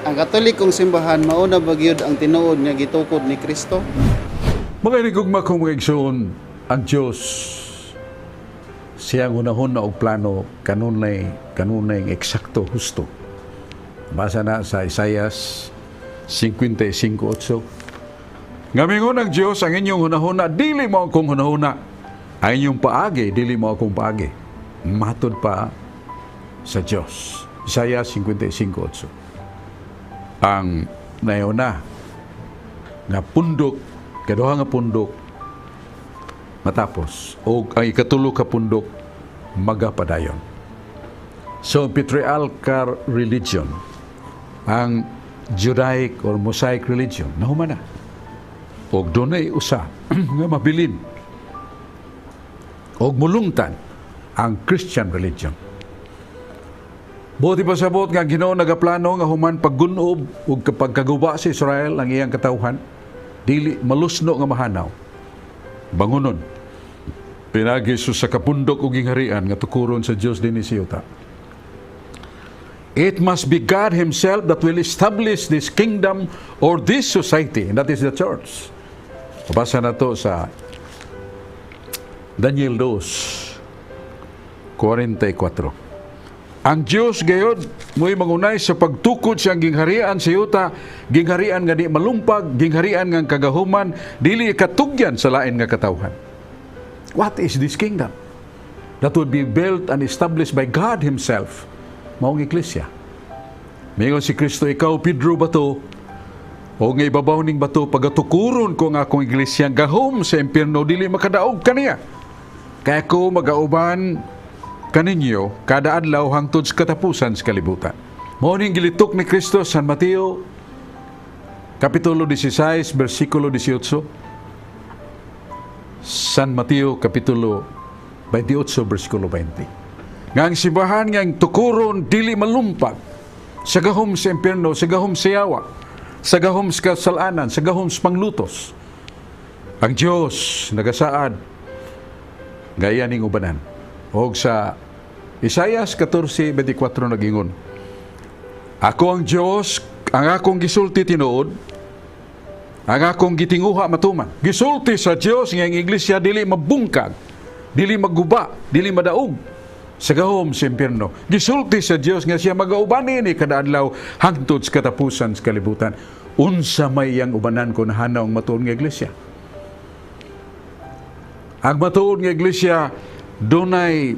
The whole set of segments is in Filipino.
Ang Katolikong simbahan mauna bagyod ang tinuod nga gitukod ni Kristo. Mga inigugma kong mga igsoon, ang Diyos siyang hunahon na og plano kanunay eksakto husto. Basa na sa Isaias 55:8. Ngamingon ang Diyos ang inyong hunahuna, dili mo akong hunahuna. Ang inyong paagi, dili mo akong paagi. Matod pa sa Diyos. Isaias 55:8. Ang nayona nga pundok, kaduha nga pundok matapos o ang ikatulo ka pundok magapadayon. So patriarchal religion, ang Judaic or Mosaic religion nahumana og dunay usa nga mabilin og mulungtan ang Christian religion. Buti pa sabot nga Ginoo nagaplano nga human paggunob ug pagkaguba sa Israel ang iyang katawhan, dili malusno nga mahanaw. Bangunon pinagi sa kapundok ug gingharian nga tukuron sa Dios dinhi sa yuta. It must be God Himself that will establish this kingdom or this society, and that is the church. Mabasa na to sa Daniel 2:44. Ang Diyos gayod mo'y mangunay sa pagtukod siyang gingharian sa yuta, gingharian nga di malumpag, gingharian nga kagahuman, dili katugyan sa lain nga katawhan. What is this kingdom? That would be built and established by God Himself. Maong Iglesia. Mingon si Kristo, ikaw Pedro bato, o nga ibabaw ning bato, pagatukuron ko nga akong iglesia, gahom sa impyerno, dili makadaog kaniya. Kaya ko magauban kaninyo kada adlaw hangtod sa katapusan sa kalibutan. Mao ning gilitok ni Kristo San Mateo kapitulo 16 bersikulo 18. San Mateo kapitulo 28 bersikulo 20. Nga ang simbahan nga tukuron dili malumpag sa gahom sa impyerno, sa gahom sa yawa, sa gahom sa kasalanan, sa gahom sa panglutos. Ang Dios nagasaad gaya ning ubanan. O sa Isaias 14:24 nagingon, ako ang Diyos, ang akong gisulti tinuod, ang akong gitinguha matuman. Gisulti sa Diyos nga ang iglesia dili mabungkag, dili magguba, dili madaog sa gahom sa impyerno. Gisulti sa Diyos nga siya magauban ni kada adlaw hangtod sa katapusan sa kalibutan. Unsa may yang ubanan ko nahanaw ang matuod nga iglesia. Ang matuod nga iglesia dunay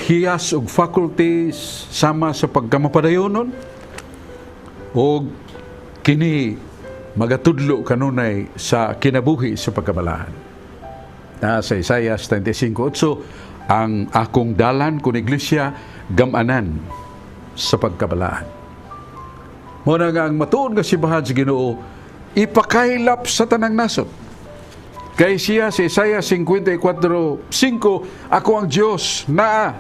hiyas og faculties sama sa pagkamapadayonon o kini magatudlo kanunay sa kinabuhi sa pagkabalahan. Sa Isaias 35:8, ang akong dalan kun iglesia gam-anan sa pagkabalaan. Muna nga ang matuod nga simbahan sa Ginoo ipakailap sa tanang nasod. Kay siya sa Isaiah 54:5, ako ang Diyos na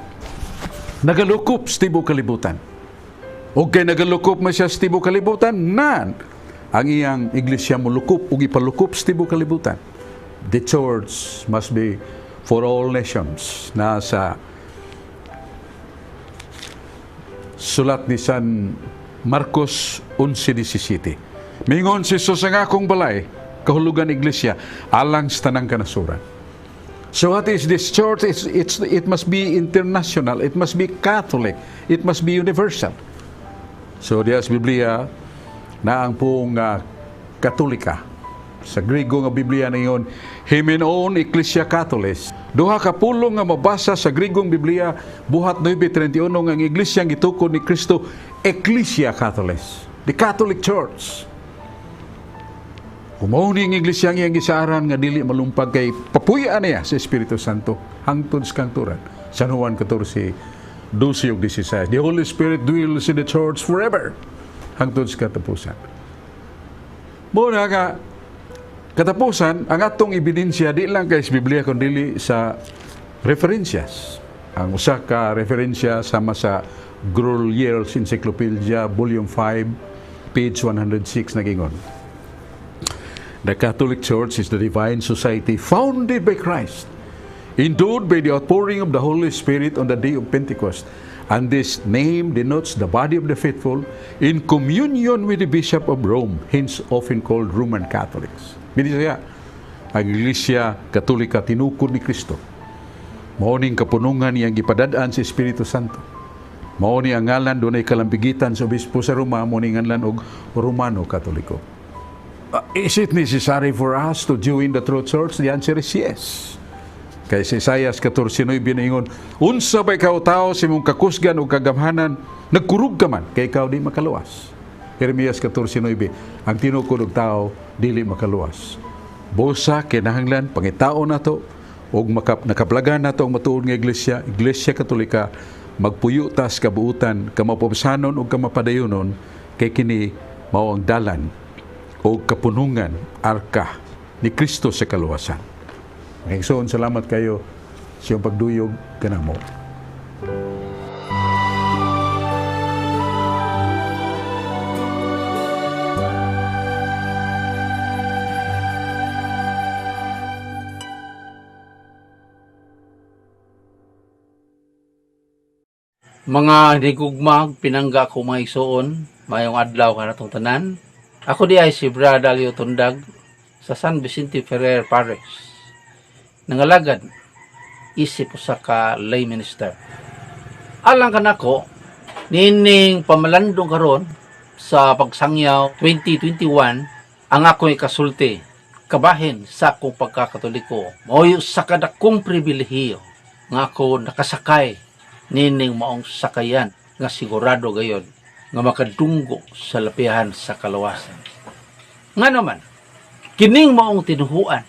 nagalukop sa tibuok kalibutan. O kay nagalukop mo siya sa tibuok kalibutan, nan ang iyang iglesia mo lukop o ipalukop sa tibuok kalibutan. The church must be for all nations. Nasa sulat ni San Marcos 11:17. Mingon si Jesus ang akong balay, kahulugan iglesia, alang sa tanang kanasuran. So what is this church? It must be international. It must be Catholic. It must be universal. So diya sa Biblia na ang pong Katolika. Sa Griego nga Biblia na yun, Hymenon Ecclesia Catholis. Duha ka pulong nga mabasa sa Griegong Biblia, buhat 9:31 nga ang iglesia ang gitukod ni Kristo, Ecclesia Catholis. The Catholic Church. Umawni ang iglesia ang iyang gisaaran nga dili malumpag kay papuyaan niya sa Espiritu Santo hangtod sa kanturan. San Juan 14:12-16. The Holy Spirit dwells in the church forever hangtod sa katapusan. Muna nga katapusan, ang atong ebidensya di lang kay sa Biblia kundi sa referensyas. Ang usa ka referensya sama sa Groliers Encyclopedia Volume 5 page 106 nagingon. The Catholic Church is the divine society founded by Christ, endued by the outpouring of the Holy Spirit on the day of Pentecost, And this name denotes the body of the faithful in communion with the Bishop of Rome, hence often called Roman Catholics. Bini siya, ang Iglesia Katolika tinukod ni Kristo. Mauning kapunungan niyang gipadadaan sa Espiritu Santo. Mauni ang ngalan doon ay kalambigitan sa obispo sa Roma, mauni ang ngalan og Romano Katoliko. Is it necessary for us to join the true church? The answer is yes. Kay si Isaias 14:9 binaingon, unsa ba ikaw tao sa imong kakusgan o kagamhanan, nagkurog ka man, kay ikaw di makaluwas. Jeremias 14:9, ang tinukod og tao, dili makaluwas. Busa, kinahanglan, pangitao na to, o nakaplagan na to ang matuod nga Iglesia Katolika, magpuyo tas kabuutan, kamapobsanon o kamapadayonon, kay kini mao ang dalan o kapunungan, arka ni Kristo sa kaluwasan. Ngayon, salamat kayo sa iyong pagduyog kanamo. Mga higugmag, pinangga ko mga igsoon, mayong adlaw ka natong tanan. Ako di ay si Brad Alio Tundag sa San Vicente Ferrer Parish. Nangalagad, isip sa ka lay minister. Alang ka nako, nining pamalandong karon sa pagsangyaw 2021, ang ako'y kasulti, kabahin sa akong pagkakatoliko. Moyo sa kadakong pribilehiyo, nga ako nakasakay nining maong sakayan nga sigurado gayon nga makadunggo sa lapihan sa kalawasan. Nga naman, kining maong tinuhuan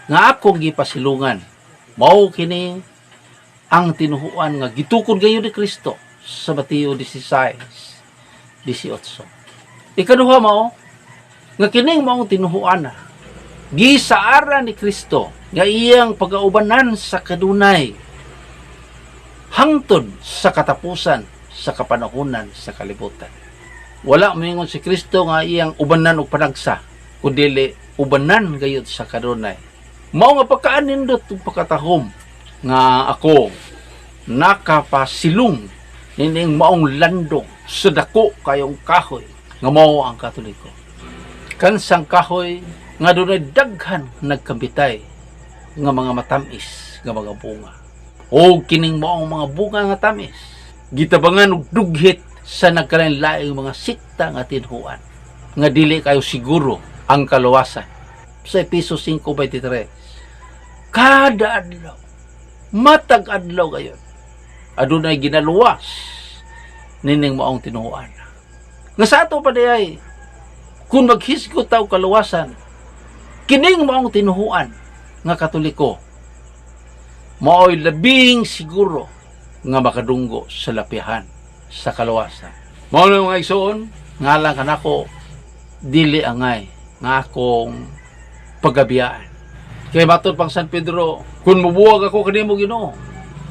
nga akong gipasilungan, mao kini ang tinuhuan nga gitukod gayon ni Kristo sa Mateo 16:18. Ikaduha mao nga kining maong tinuhuan na gisaara ni Kristo nga iyang pagaubanan sa kadunay hangtod sa katapusan sa kapanahunan sa kalibutan. Wala moingon si Kristo nga iyang ubanan og panagsa, kundi ubanan gayud sa kadunay. Mao nga pagkaanindot ug pagkatahom nga ako nakapasilong nining maong landong sa dako kayong kahoy nga mao ang Katoliko. Kansang kahoy nga dunay daghan nagkambitay nga mga matamis nga mga bunga. O kining maong mga bunga nga tamis, gitabangan og dughit sa nagkalain-laing mga sikta nga tinhuan, nga dili kayo siguro ang kaluwasan. Sa Efesos 5:23, kada adlaw, matag adlaw gayon, adunay ginaluwas nining maong tinhuan. Nga sa ato pa diay, kung maghisgot taw kaluwasan, kining maong tinhuan nga Katoliko, mao'y labing siguro nga makadunggo sa lapihan sa kaluwasan. Mao na mga igsoon, nga lang kanako dili angay nga akong pagabiyaan. Kay matod pang San Pedro, kung mubuwag ako kanimo Ginoo,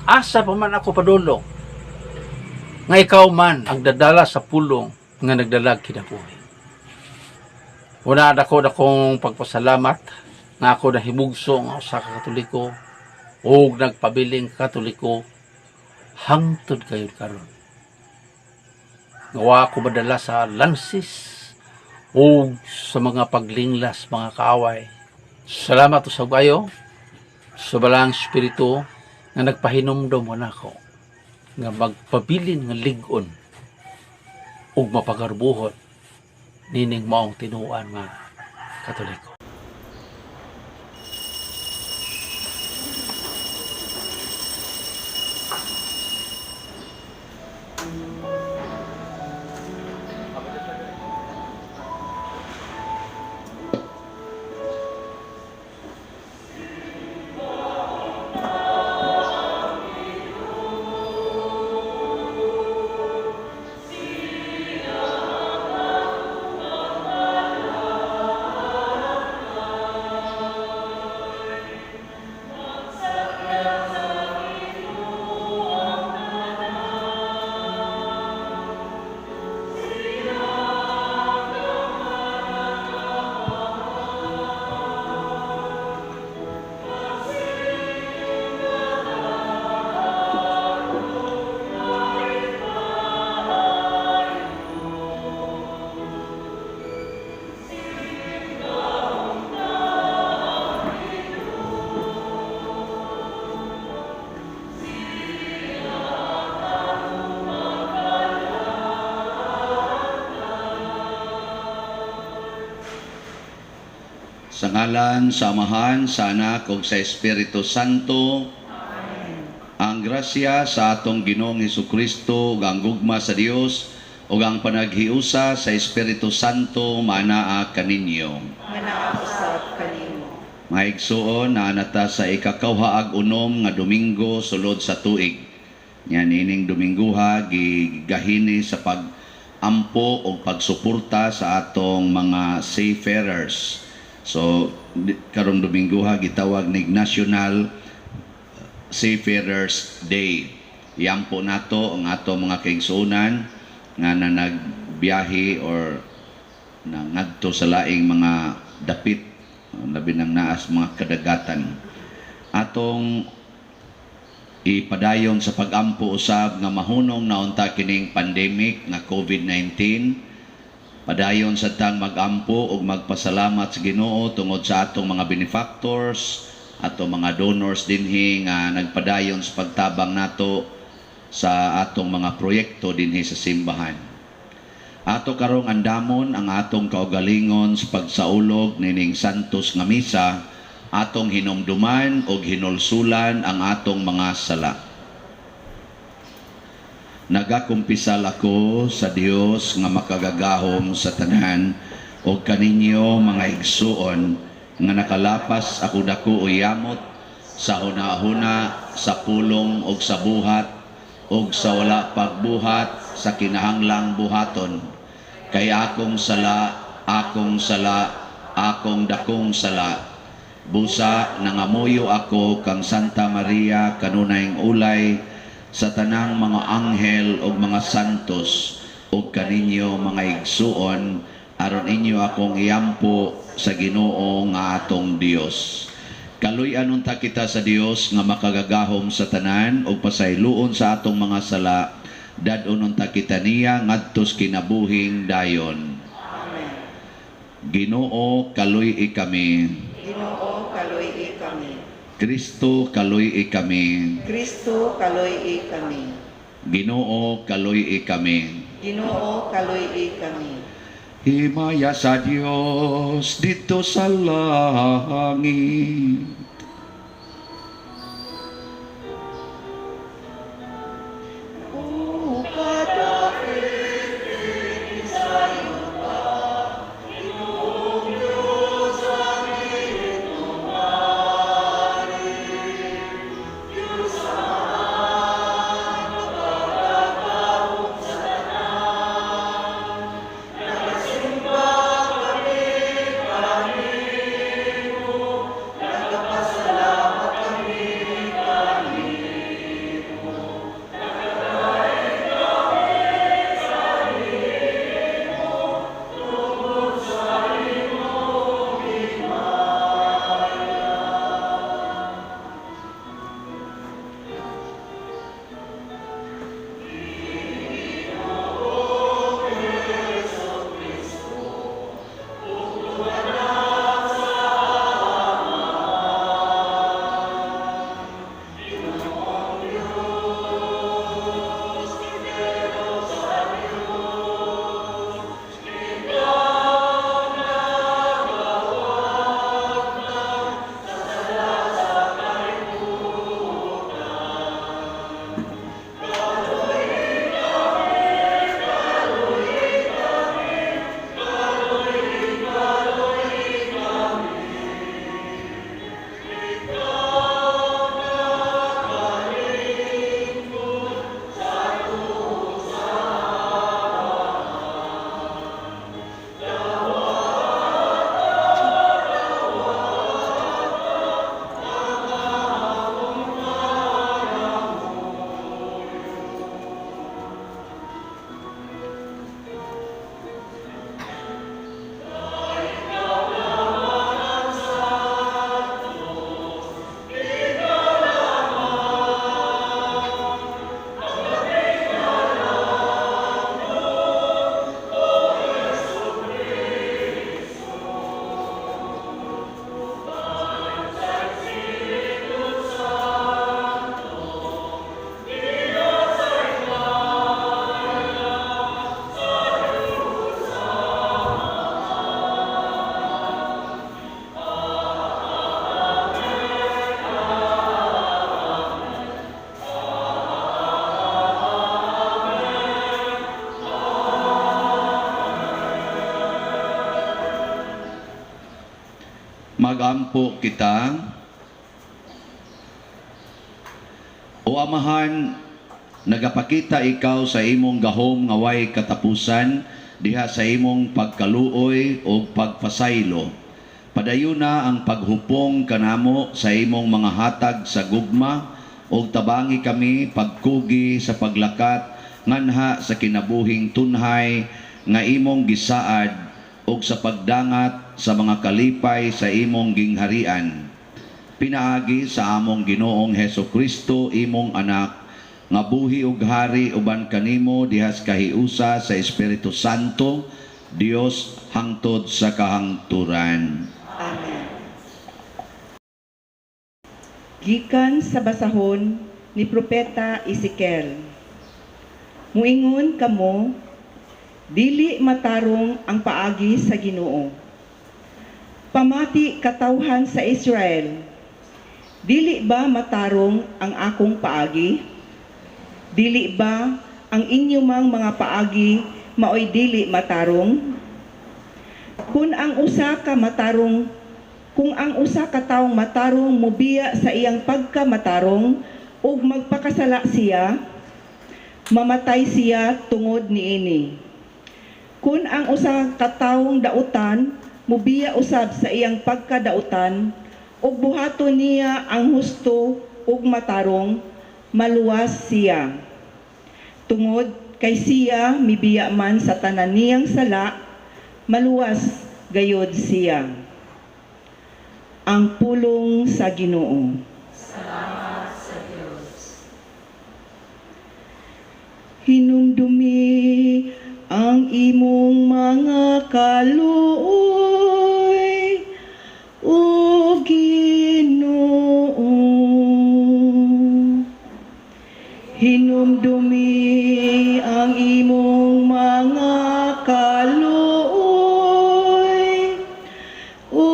asa pa man ako padulong nga ikaw man ang dadala sa pulong nga nagdalag kinabuhi. Una dakong pagpasalamat nga ako nahimugso nga usa ka Katoliko o nagpabiling Katoliko hangtod kayo karon. Ngawa ko madala sa lansis o sa mga paglinglas, mga kaaway. Salamat sa bayo, sa balang Espiritu nga nagpahinomdom mo na ako nga magpabilin nga ligon o mapagarbuhon nining maong tinuan nga Katoliko. Sa ngalan, sa Amahan, sa Anak, ug sa Espiritu Santo. Ang grasya sa atong Ginoong Hesukristo, ug ang gugma sa Dios, ug ang panaghiusa sa Espiritu Santo manaa kaninyo. Manausap kanimo. Mga igsuon, naanata sa ikakawhaag unom nga Domingo sulod sa tuig. Yan ining Dominguha gigahini sa pag-ampo o pagsuporta sa atong mga seafarers. So karong Dominguha gitawag nig National Seafarers Day. Iampo nato ang atong mga kaigsuonan nga na nagbiyahe or nangadto sa laing mga dapit, labi ng naas mga kadagatan. Atong ipadayon sa pag-ampo usab nga mahunong naunta kining pandemic nga COVID-19. Padayon sa tang mag-ampo ug magpasalamat sa Ginoo tungod sa atong mga benefactors, atong mga donors dinhi nga nagpadayon sa pagtabang nato sa atong mga proyekto dinhi sa simbahan. Ato karong andamon ang atong kaugalingon sa pagsaulog nining santos nga misa, atong hinumduman ug hinulsulan ang atong mga sala. Nagakumpisal ako sa Dios nga makagagahom sa tanan ug kaninyo mga igsuon nga nakalapas ako dako o yamot sa hunahuna, sa pulong ug sa buhat ug sa wala pagbuhat sa kinahanglang buhaton. Kay akong sala, akong dakong sala. Busa nangamuyo ako kang Santa Maria kanunayng ulay sa tanang mga anghel o mga santos o kaninyo mga igsuon aron inyo akong iyampo sa Ginoo nga atong Dios. Kaluy-anon ta kita sa Dios nga makagagahom sa tanan o pasayloon sa atong mga sala, dadonon ta kita niya ngadtos kinabuhing dayon. Amen. Ginoo kaluy kami. Ginoo kaloy kami. Kristo kaluy kami. Kristo kaloy kami. Ginoo kaluy kami. Ginoo kaloy kami. Himaya sa Dios dito sa langit. O kadapit sayo ka, Ginoong Diyos ang itumari. Diyos ang makagagahom sa tanan. Nagasimba kami kanimo, nagapas Magampo kita. O Amahan, nagapakita ikaw sa imong gahom nga way katapusan diha sa imong pagkaluoy o pagpasaylo. Padayuna ang paghupong kanamo sa imong mga hatag sa gugma o tabangi kami pagkugi sa paglakat nganha sa kinabuhing tunhay nga imong gisaad o sa pagdangat sa mga kalipay sa imong gingharian. Pinaagi sa among Ginoong Hesukristo imong anak nga buhi ug hari uban kanimo dihas kahiusa sa Espiritu Santo, Dios hangtod sa kahangturan. Amen. Gikan sa basahon ni Propeta Ezekiel. Muingon kamo, dili matarong ang paagi sa Ginoo. Pamati katawhan sa Israel. Dili ba matarong ang akong paagi? Dili ba ang inyong mga paagi maoy dili matarong? Kung ang usa ka taong matarong mobiya sa iyang pagkamatarong ug magpakasala siya, mamatay siya tungod niini. Kung ang usa ka taong dautan mobiya usab sa iyang pagkadautan ug buhaton niya ang husto ug matarong, maluwas siya. Tungod kay siya mibiya man sa tanan niyang sala, maluwas gayod siya. Ang pulong sa Ginoo. Salamat sa Dios. Hinumdumi ang imong mga kaluoy, o Ginoo. Hinumdumi ang imong mga kaluoy, o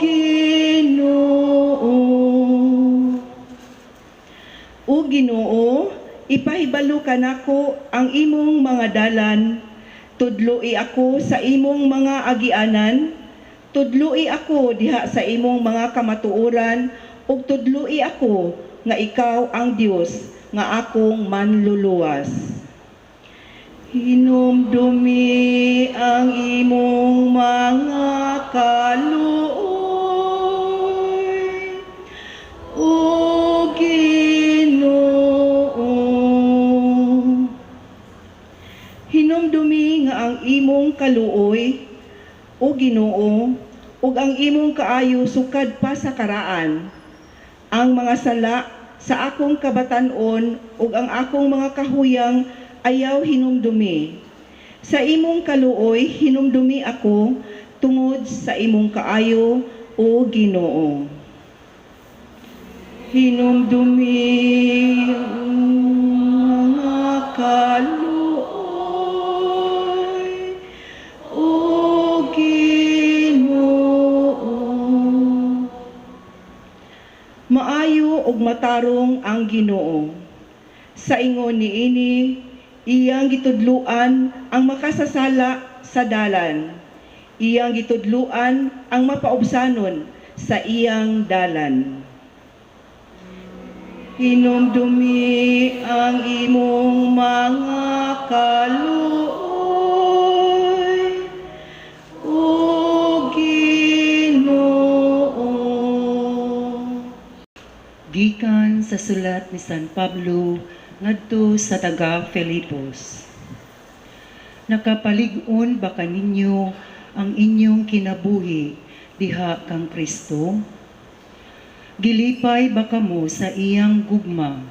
Ginoo. O Ginoo, ipahibalo kanako ang imong mga dalan, tudloi ako sa imong mga agianan, tudloi ako diha sa imong mga kamatuoran, ug tudloi ako nga ikaw ang Dios nga akong manluluwas. Hinumdumi ang imong mga kaluoy, o Ginoo. Hinumdumi nga ang imong kaluoy, o Ginoo, ug ang imong kaayo sukad pa sa karaan. Ang mga sala sa akong kabatan-on ug ang akong mga kahuyang ayaw hinumdumi. Sa imong kaluoy hinumdumi ako tungod sa imong kaayo, o Ginoo. Hinumdumi ang mga kaluoy, o Ginoo. Maayo ug matarong ang Ginoo. Sa ingon niini, iyang gitudluan ang makasasala sa dalan. Iyang gitudluan ang mapaubsanon sa iyang dalan. Hinumdumi ang imong mga kaluoy, o Ginoo. Gikan sa sulat ni San Pablo ngadto sa taga Filipos. Nakapalig-on ba kaninyo ang inyong kinabuhi diha kang Kristo? Gilipay ba kamo sa iyang gugma?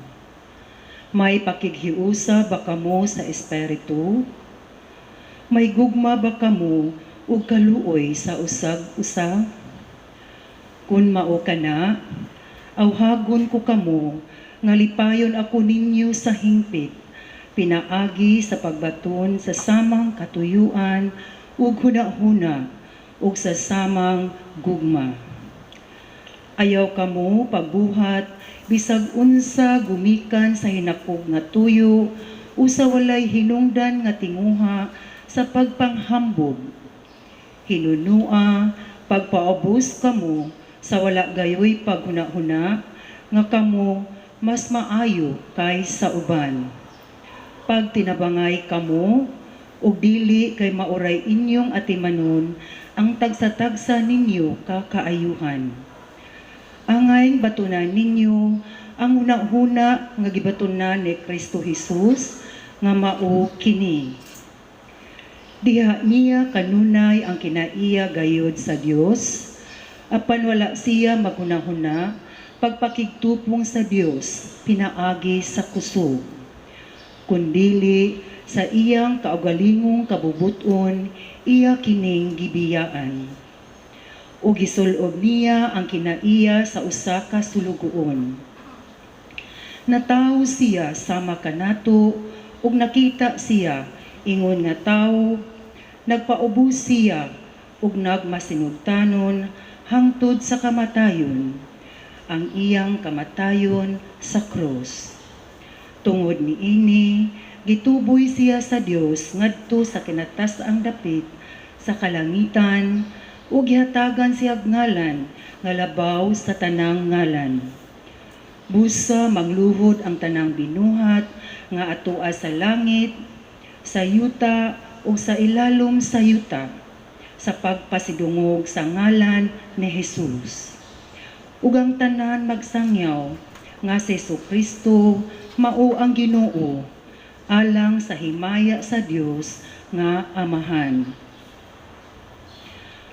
May pakighiusa ba kamo sa Espiritu? May gugma ba kamo ug kaluoy sa usag-usa? Kun mao kana, awhagon ko kamo nga lipayon ako ninyo sa hingpit, pinaagi sa pagbaton sa samang katuyuan ug hunahuna ug sa samang gugma. Ayaw kamo pagbuhat bisag unsa gumikan sa hinakog nga tuyo o sa walay hinungdan nga tinguha sa pagpanghambog. Hinunua Pagpaubos kamo sa wala gayoy paghuna-huna, nga kamo mas maayo kay sa uban. Pag tinabangay kamo, ug dili kay mauray inyong atimanon ang tagsa-tagsa ninyo kakaayuhan. Angay batunan ninyo ang huna-huna nga gibatunan ni Kristo Jesus nga mao kini. Diha niya kanunay ang kinaiya gayod sa Dios, apan wala siya maghuna-huna pagpakigtupong sa Dios pinaagi sa kusog. Kundili sa iyang kaugalingong kabubuton iya kining gibiyaan. O gisul-og niya ang kinaiya sa usa ka sulugoon. Natawo siya sama kanato ug nakita siya ingon nga tawo, nagpaubos siya ug nagmasinugtanon hangtod sa kamatayon, ang iyang kamatayon sa krus. Tungod niini, gituboy siya sa Dios ngadto sa kinatas-ang dapit sa kalangitan ug gihatagan siya ngalan nga labaw sa tanang ngalan. Busa magluhod ang tanang binuhat nga atoa sa langit, sa yuta o sa ilalom sa yuta, sa pagpasidungog sa ngalan ni Jesus. Ug ang tanan magsangyaw nga si Jesucristo mao ang Ginoo, alang sa himaya sa Dios nga Amahan.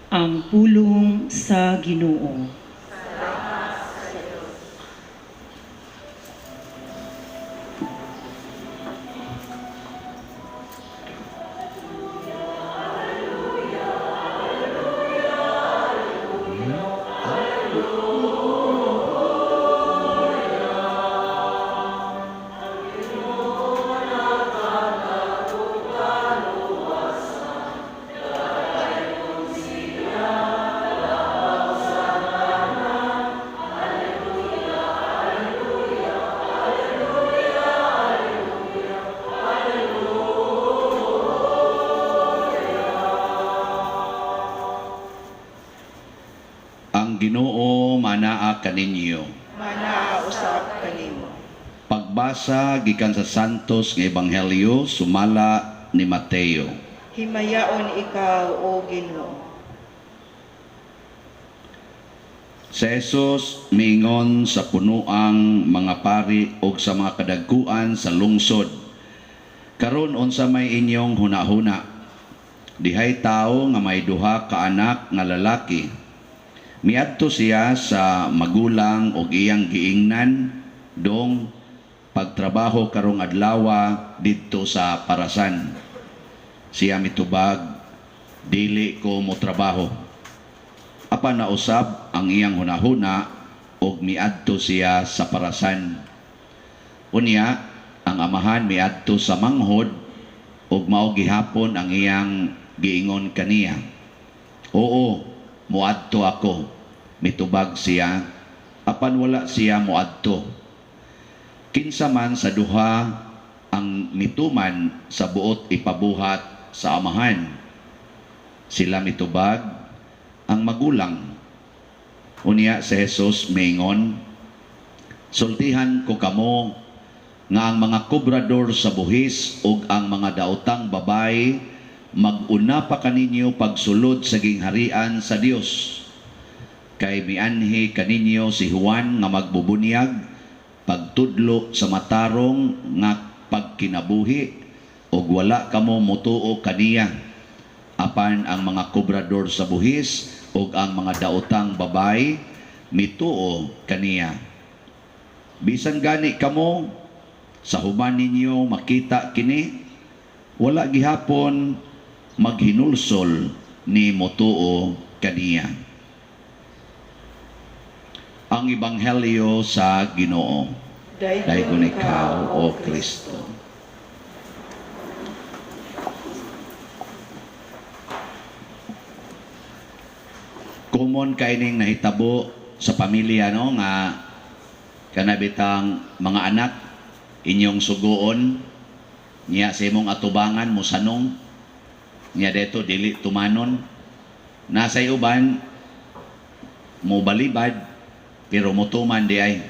Ang pulong sa Ginoo. Ang Ginoo manaa kaninyo. Manaausap kanimo. Pagbasa gikan sa Santos nga Ebanghelyo sumala ni Mateo. Himayaon ikaw, O Ginoo. Si Jesus miingon sa punuang mga pari o sa mga kadagkuan sa lungsod. Karon unsa may inyong hunahuna? Dihay tao nga may duha ka anak nga lalaki. Miadto siya sa magulang og iyang giingnan dong pagtrabaho karong adlawa didto sa parasan. Siya mitubag, dili ko mo trabaho. Apan nausab ang iyang hunahuna og miadto siya sa parasan. Unya, ang amahan miadto sa manghod ug mao gihapon ang iyang giingon kaniya. Oo, muadto ako. Mitubag siya, apan wala siya muadto. Kinsa man sa duha ang mituman sa buot ipabuhat sa amahan. Sila mitubag, ang magulang. Unya si Jesus mingon, sultihan ko kamo nga ang mga kobrador sa buhis ug ang mga daotang babay mag-una pa kaninyo pagsulod sa gingharian sa Dios. Kay mianhi kaninyo si Juan nga magbubunyag pagtudlo sa matarong nga pagkinabuhi ug wala kamo motuo kaniya. Apan ang mga kobrador sa buhis ug ang mga daotang babay mituo kaniya. Bisan gani kamo sa human ninyo makita kini, wala gihapon maghinulsol ni motuo kaniya. Ang Ebanghelyo sa Ginoo. Dayon ikaw, O Kristo. Common kaining nahitabo sa pamilya no nga kanabitang mga anak inyong sugoon niya sa imong atubangan mo sanong niya deto dili tumanon nasa uban mo balibad pero mutuman di ay.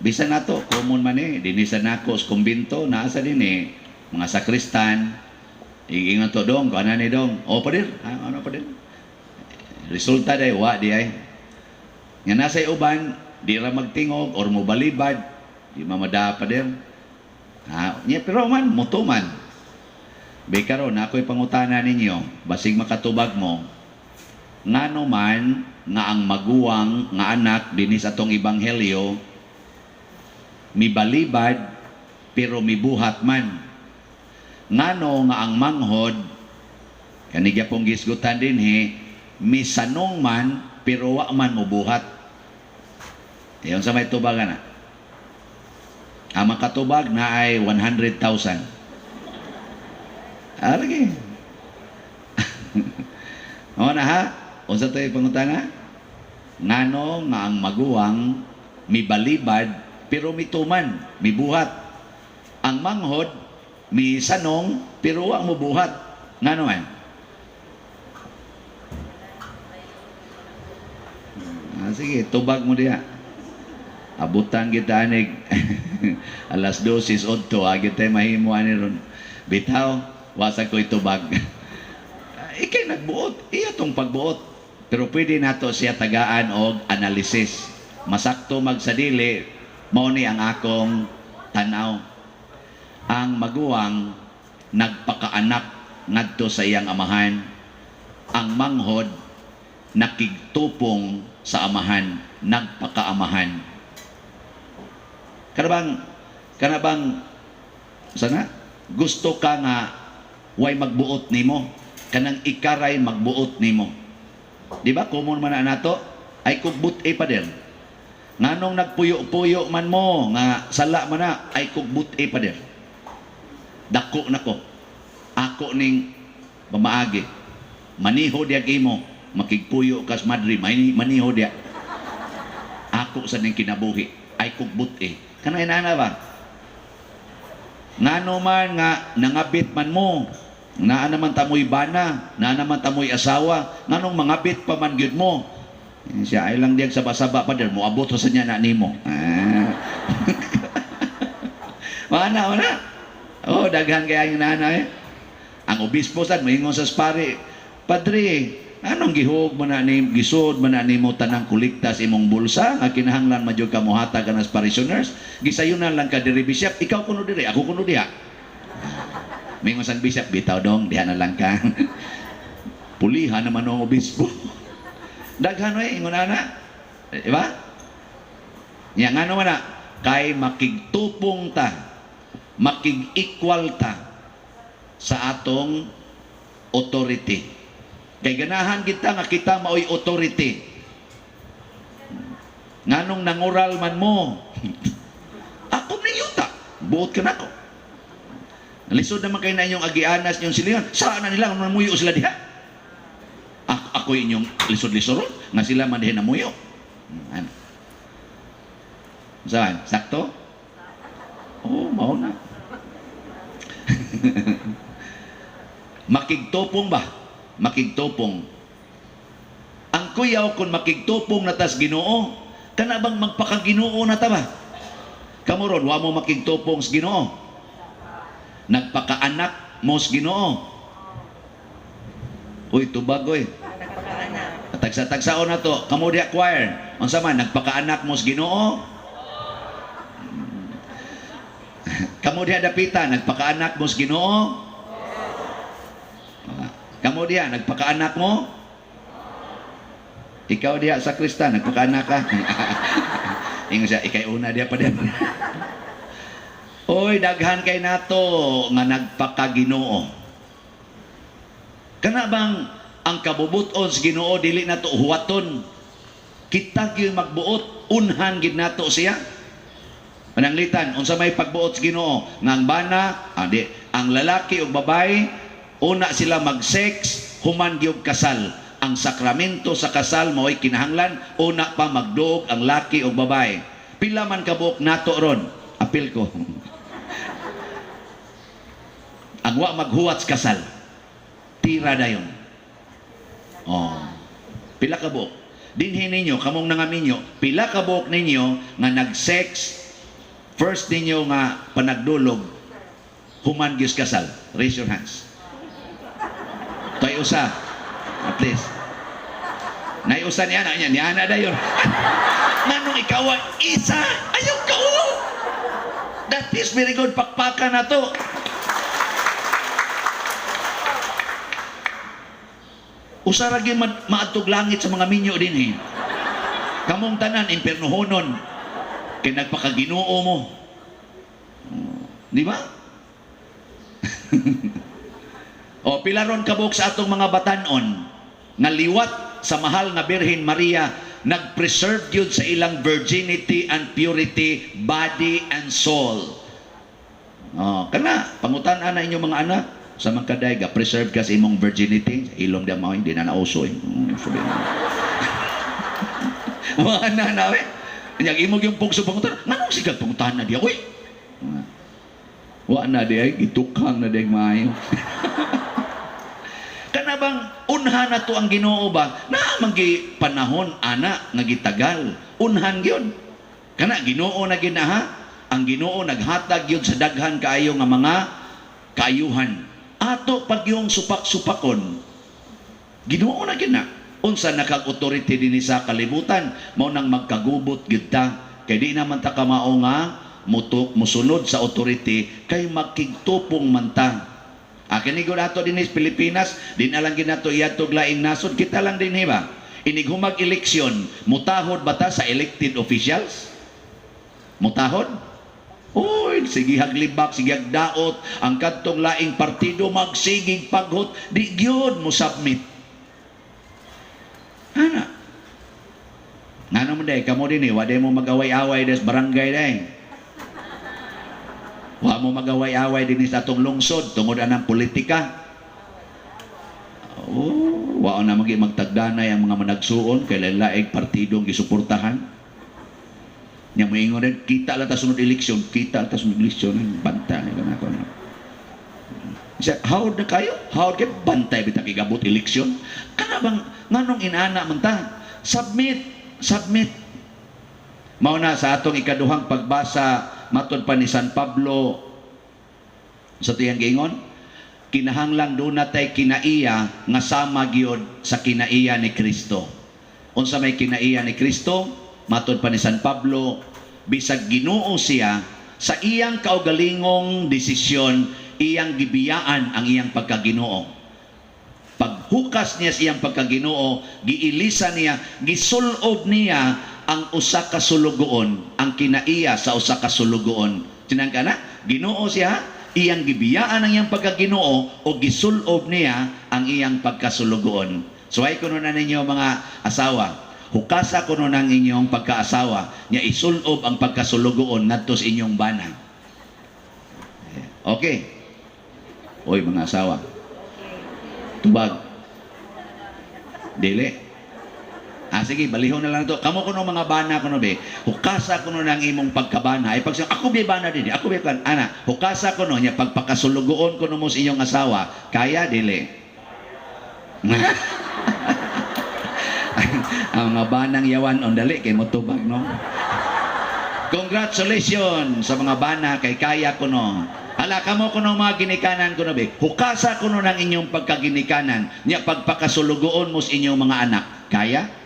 Bisan nato common man dinisan nako sa kumbinto naasa din mga sakristan ingon to dong ko ana ni dong o pa din ano pa din resulta day wa di ay nga nasa uban di ra magtingog or mo balibad di mamada pa din nya pero man mutuman be karon ako'y pangutana ninyo basig makatubag mo ngano man nga ang maguwang nga anak dinis atong ebanghelyo mibalibad pero mibuhat man ngano nga ang manghod kanigya pong gisgutan din misanong man pero wa man mubuhat yung sa may tubagan na ang makatubag na ay 100,000 lagi o na ha unsa to yung pangutana ngano nga ang maguwang mibalibad pero mituman mibuhat ang manghod misanong pero wa mo buhat ngano man sige tubag mo diha abutan kita anig alas 12 odto agit mahimo ani ron bitaw wasa ko itubag ikay nagbuot iya tong pagbuot pero pwede nato siya tagaan og analysis masakto magsadili mao ni ang akong tanaw ang maguwang nagpakaanak ngadto sa iyang amahan ang manghod nakigtupong sa amahan nagpakaamahan kanabang sana gusto ka nga way magbuot nimo kanang ikaray magbuot nimo di ba common man na nato ay kugbut pa din nganong nagpuyo-puyo man mo nga sala man na ay kugbut pa din dako nako ako ning pamaagi maniho diag imo makigpuyo kas madri maniho dia ako sa ning kinabuhi ay kugbut kanay nana ba ngano man nga nangabit man mo naa naman tamoy bana naa naman tamoy asawa nganong mangabit pa man gyud mo siya ay lang diag saba-saba pa din mo abot sa niya na nimo mana oh daghan kaya yung nanay ang obispo sad moingon sa spari padre anong gihog man na ni gisod man na nimo tanang kolekta sa imong bulsa nga kinahanglan madyo ka mohatag ka nas parishioners gisayunan lang ka diri bishop ikaw kuno diri ako kuno diha moingon sa bishop bitaw dong diha na lang ka pulihan naman ang obispo daghan ingon ana di ba nya ngano man na kay makigtupong ta makig-equal ta sa atong authority kay ganahan kita nga kita maoy authority nganong nangural man mo ako na yuta buot ka na ko lisod naman kayo na inyong agianas yung silihan saan na nila namuyo sila diha ako inyong lisod-lisod nga sila man diha namuyo ano saan sakto mao na makigtupong ba makigtupong ang kuyaw kung makigtupong na tas Ginoo kana bang magpakaginoo na ta ba kamuron wa mo makigtupong sa Ginoo nagpakaanak mo sa Ginoo uy tubag oy tagsa-tagsaon na to kamo di acquire unsa man nagpakaanak mo sa Ginoo kamo diha dapita nagpakaanak mo sa Ginoo kamo diha nagpakaanak mo ikaw diha sa Kristan nagpakaanak ka ingon siya ikay una diha pa din oy daghan kay nato nga nagpakaginoo kana bang ang kabubuton sa Ginoo dili nato huwaton kita gyud magbuot unhan gid nato siya pananglitan unsa may pagbuot sa Ginoo nga ang bana ang lalaki ug babae una sila mag-sex human gyud kasal ang sakramento sa kasal mao'y kinahanglan una pa magduog ang laki ug babae pila man kabuok nato ron apil ko ang wa maghuwat sa kasal tira dayon pila kabuok dinhi ninyo kamong nangaminyo pila ka buok ninyo nga nag-sex first ninyo nga panagdulog human gyud kasal. Raise your hands. Tay usa at least naiusa niya na dayon. Nganong ikaw isa ayaw ka that is very good pakpakan na to. Usa ra gyud maadtog langit sa mga minyo dinhi. Kamong tanan impernohonon kay nagpakaginoo mo. Di ba? O pilaron kabuk sa atong mga batanon nga liwat sa mahal nga Birhen Maria nag-preserve yun sa ilang virginity and purity, body and soul. Kana pangutan-an na inyong mga anak sa mga kaday ga preserve ka sa imong virginity, ilom dia mao hindi na nauso eh. Mga nanawe, yang imong yung pugso pangutan, nganong sigag pangutan na dia, uy? Wa na dia, gitukang na dia maayo. Kana bang unhan na to ang Ginoo ba? Na manggi panahon ana nga gitagal. Unhan gyud. Kana Ginoo na ginaha, ang Ginoo naghatag gyud sa daghan kaayo nga mga kaayuhan. Ato pag yung supak-supakon, Ginoo na gina. Unsa nakag-authority dinhi sa kalibutan, mao nang magkagubot gyud ta. Kay di naman ta kamao nga musunod sa authority kay magkigtupong man ta. Kini gud ato din sa Pilipinas, din alang ginato iyatog laing nasod, kita lang din ba? Inig humag eleksyon, mutahod ba ta sa elected officials? Mutahod? Uy, sige haglibak, sige hagdaot, ang kadtong laing partido magsigig paghot, di gyud mo submit. Ana. Ngano mo day, kamo din wa day mo mag-away-away des barangay day. Wa mo magaway-away din sa atong lungsod tungod anang politika. Wa na magtagdanay ang mga managsuon kay lain-laing partidong gisuportahan. Nya moingon din kita lang ta sunod eleksyon, bantay kana ko. How na kayo? How kay bantay bitang igabot eleksyon? Kana bang nganong inana man ta? Submit. Mao na sa atong ikaduhang pagbasa matod pa ni San Pablo sa tiyang giingon, kinahanglang doon natay kinaiya nga sama gyud sa kinaiya ni Kristo. Unsa may kinaiya ni Kristo, matod pa ni San Pablo, bisag Ginoo siya sa iyang kaugalingong desisyon, iyang gibiyaan ang iyang pagkaginoo. Paghukas niya sa iyang pagkaginoo, giilisa niya, gisulob niya ang usa ka sulugoon, ang kinaiya sa usa ka sulugoon. Tinangka na, Ginoo siya, iyang gibiyaan ang iyang pagkaginoo o gisulob niya ang iyang pagkasulugoon. So ay kuno na ninyo mga asawa, hukasa kuno ng inyong pagkaasawa, niya isulob ang pagkasulugoon ngadto sa inyong bana. Okay. Oy mga asawa. Tubag. Dili. Sige, balihon na lang ito. Kamu kuno mga bana kuno be. Hukasa kuno ng imong pagkabana. Ay pag ako be bana din. Ako be kan ana. Hukasa kuno nya pagpakasulugoon kuno mo sa inyong asawa. Kaya dili. Ang mga banang yawan on dali kay mo tubag no. Congratulations sa mga bana kay kaya kuno. Hala kamo kuno mga ginikanan kuno be. Hukasa kuno ng inyong pagkaginikanan nya pagpakasulugoon mo sa inyong mga anak. Kaya?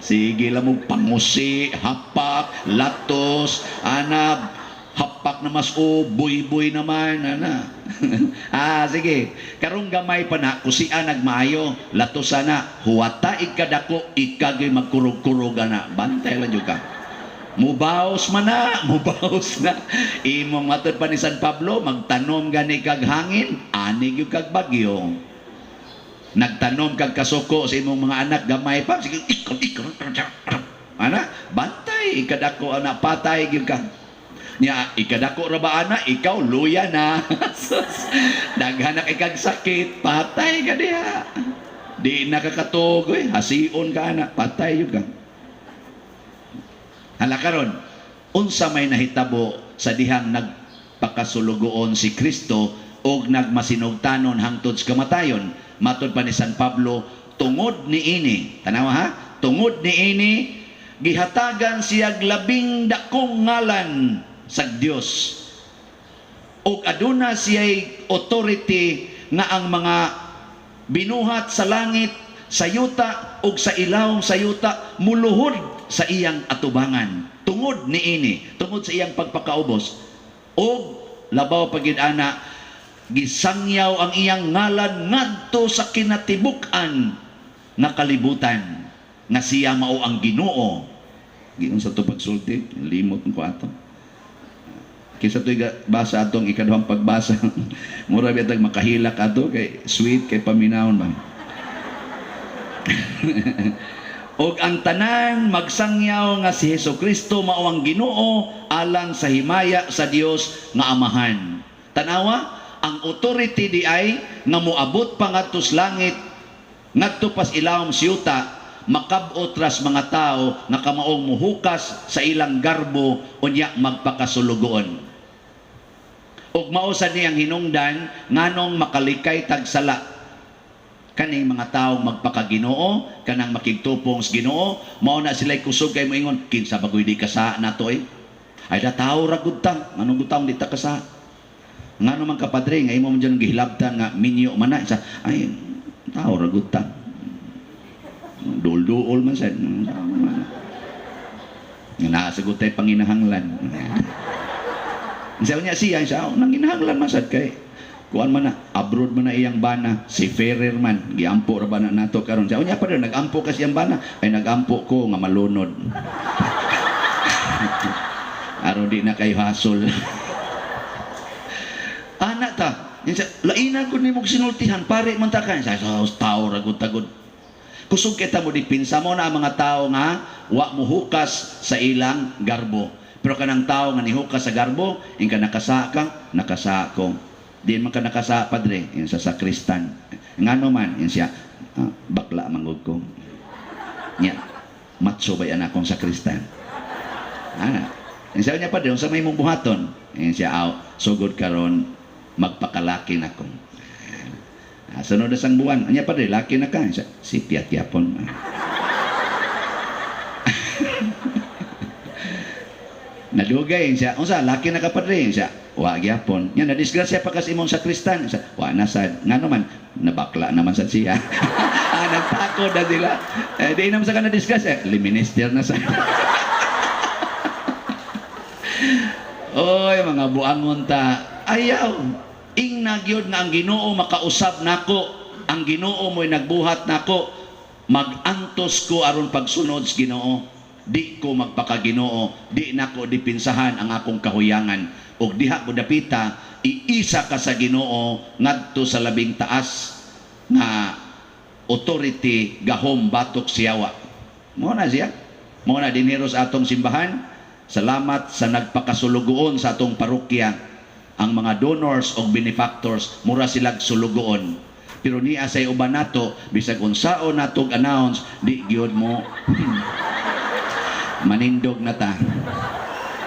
Sige lang mong pangusi, hapak, latos, anab, hapak na mas buy-buy naman, ana. Sige. Karong gamay pa na, kusian nagmaayo, latos sana, huwata ikadako, ikagay magkurog-kurog na. Bantay lang yung ka. Mubaos man na, mubaos na. Imong matod pa ni San Pablo, magtanom gani kag hangin, anig yung kag bagyo. Nagtanom kag kasuko sa imong mga anak gamay pa sige ikot ana bantay ikadako ana patay gyud ka nya ikadako ra ba ana ikaw luya na daghan na kay kag sakit patay ka diha di nakakatugoy hasiun ka ana patay gyud ka. Hala karon unsa may nahitabo sa dihang nagpakasulugoon si Kristo og nagmasinugtanon hangtod sa kamatayon. Matod pa ni San Pablo, tungod ni ini, tanawa ha, tungod ni ini, gihatagan siyag labing dakong ngalan sa Dios. Og aduna siya'y authority nga ang mga binuhat sa langit, sa yuta ug sa ilawom sa yuta muluhod sa iyang atubangan. Tungod ni ini, tungod sa iyang pagpakaubos. Og labaw pagid ana, gisangyaw ang iyang ngalan ngadto sa kinatibuk-an nga kalibutan nga siya mao ang Ginoo. Giun sa to pagsulti, limot ko ato. Kisa to basa atong ikaduhang pagbasa. Mura bitag makahilak ato kay sweet kay paminawon man. Og ang tanan magsangyaw nga si Hesukristo mao ang Ginoo alang sa himaya sa Dios nga Amahan. Tanawa, ang authority di ay nga moabot pa ngadto sa langit, ngadto pas ilawom siyuta, makab-ot ras mga tao nga kamaong muhukas sa ilang garbo unya magpakasulugoon. Ug mao sad niyang hinungdan nganong makalikay tagsala kaning mga taong magpakaginoo, kanang makigtupong sa Ginoo, mao na sila'y kusog kay moingon, kinsa bagoy di kasa nato eh. Ay da tao ra gud ta, nganong gud taong di ta kasa. Ngano man ka padre, nga imo man dyan gihilabtan nga minyo man na, isa, ay tao ra gud ta. Dul-duol man sad. Nga nakasagot tayo panginahanglan. Isa niya siya, nanginahanglan man sad kay kuan man na, abroad man na iyang bana, si Ferrer man, giampo ra ba na nato karon. Siya niya pa rin, nagampo ka siyang bana, ay nagampo ko nga malunod. Aro di na kayo hasol. Anak ta, lainan ko ni mong sinultihan, pare man ta ka. Sa tao ragod-tagod. Kusog kita mo dipinsa mo na ang mga tao nga wa mo hukas sa ilang garbo. Pero kanang tao nga nihukas sa garbo, in ka nakasa ka, nakasa ko. Di man ka nakasa, padre, in sa sakristan. Ngano man, in siya, bakla mangod ko. Nya, matso ba yan akong sakristan? In siya niya, padre, sa may mong buhaton, in siya, sugod karon magpakalaki na ko. Sunod na sang buwan, niya, padre, laki na ka. Siya, si Piat-Yapon. Nadugay siya, unsa laki na ka padre siya, wa gyapon. Nya nadisgrasya pa kasi imong sakristan siya, wa na sad. Ngano man nabakla naman sad siya. Nagtakod na sila. Di naman sa kana disgrasya, liminister na sad. Oy mga buangon ta, ayaw ingna gyud nga ang Ginoo makausab nako, ang Ginoo mo'y nagbuhat nako, magantos ko aron pagsunod sa Ginoo. Di ko magpakaginoo, di nako dipinsahan ang akong kahuyangan. Og diha ko dapita, iisa ka sa Ginoo ngadto sa labing taas nga authority gahom batok siyawa. Mao na siya. Mao na dinhiro sa atong simbahan. Salamat sa nagpakasulugoon sa atong parokya. Ang mga donors o benefactors mura silag sulugoon. Pero niya say uban nato bisag unsaon natong announce di gyud mo manindog na ta.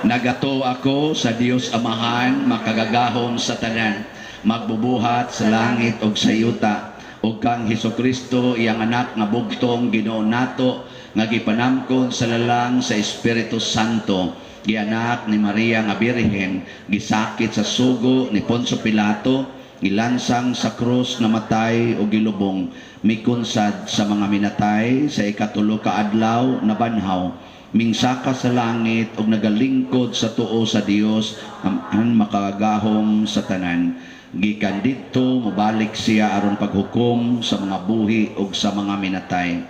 Nagato ako sa Dios Amahan, makagagahom sa tanan, magbubuhat sa langit og sa yuta, og kang Hesukristo iyang anak nga bugtong Ginoo nato nga gipanamkon sa lalang sa Espiritu Santo, gianak ni Maria nga Birhen, gisakit sa sugo ni Poncio Pilato, gilansang sa krus na matay o gilubong, mikunsad sa mga minatay sa ikatulo ka adlaw na banhaw, mingsaka sa langit ug nagalingkod sa tuo sa Dios ang makagahom sa tanan. Gikan didto mobalik siya aron paghukom sa mga buhi ug sa mga minatay.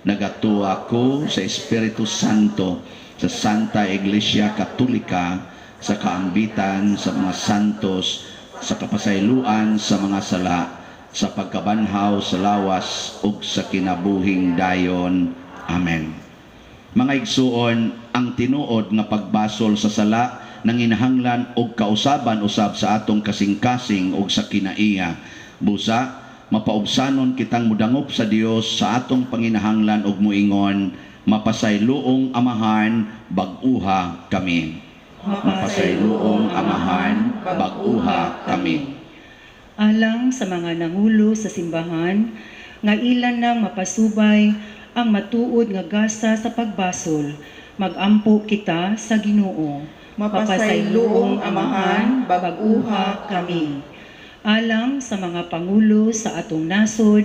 Nagatuo ako sa Espiritu Santo, sa Santa Iglesia Katolika, sa kaambitan sa mga santos, sa kapasayloan sa mga sala, sa pagkabanhaw sa lawas ug sa kinabuhing dayon. Amen. Mga igsuon, ang tinuod nga pagbasol sa sala nanginahanglan og kausaban usab sa atong kasing-kasing og sa kinaiya. Busa, mapaubsanon kitang mudangop sa Dios sa atong panginahanglan og muingon, mapasayloong Amahan, bag-uha kami. Mapasayloong Amahan, bag-uha kami. alang sa mga nangulo sa simbahan, nga ilan nang mapasubay ang matuod nga gasa sa pagbasol, magampo kita sa Ginoo. Mapasayloong Amahan, bag-uha kami. Alang sa mga pangulo sa atong nasod,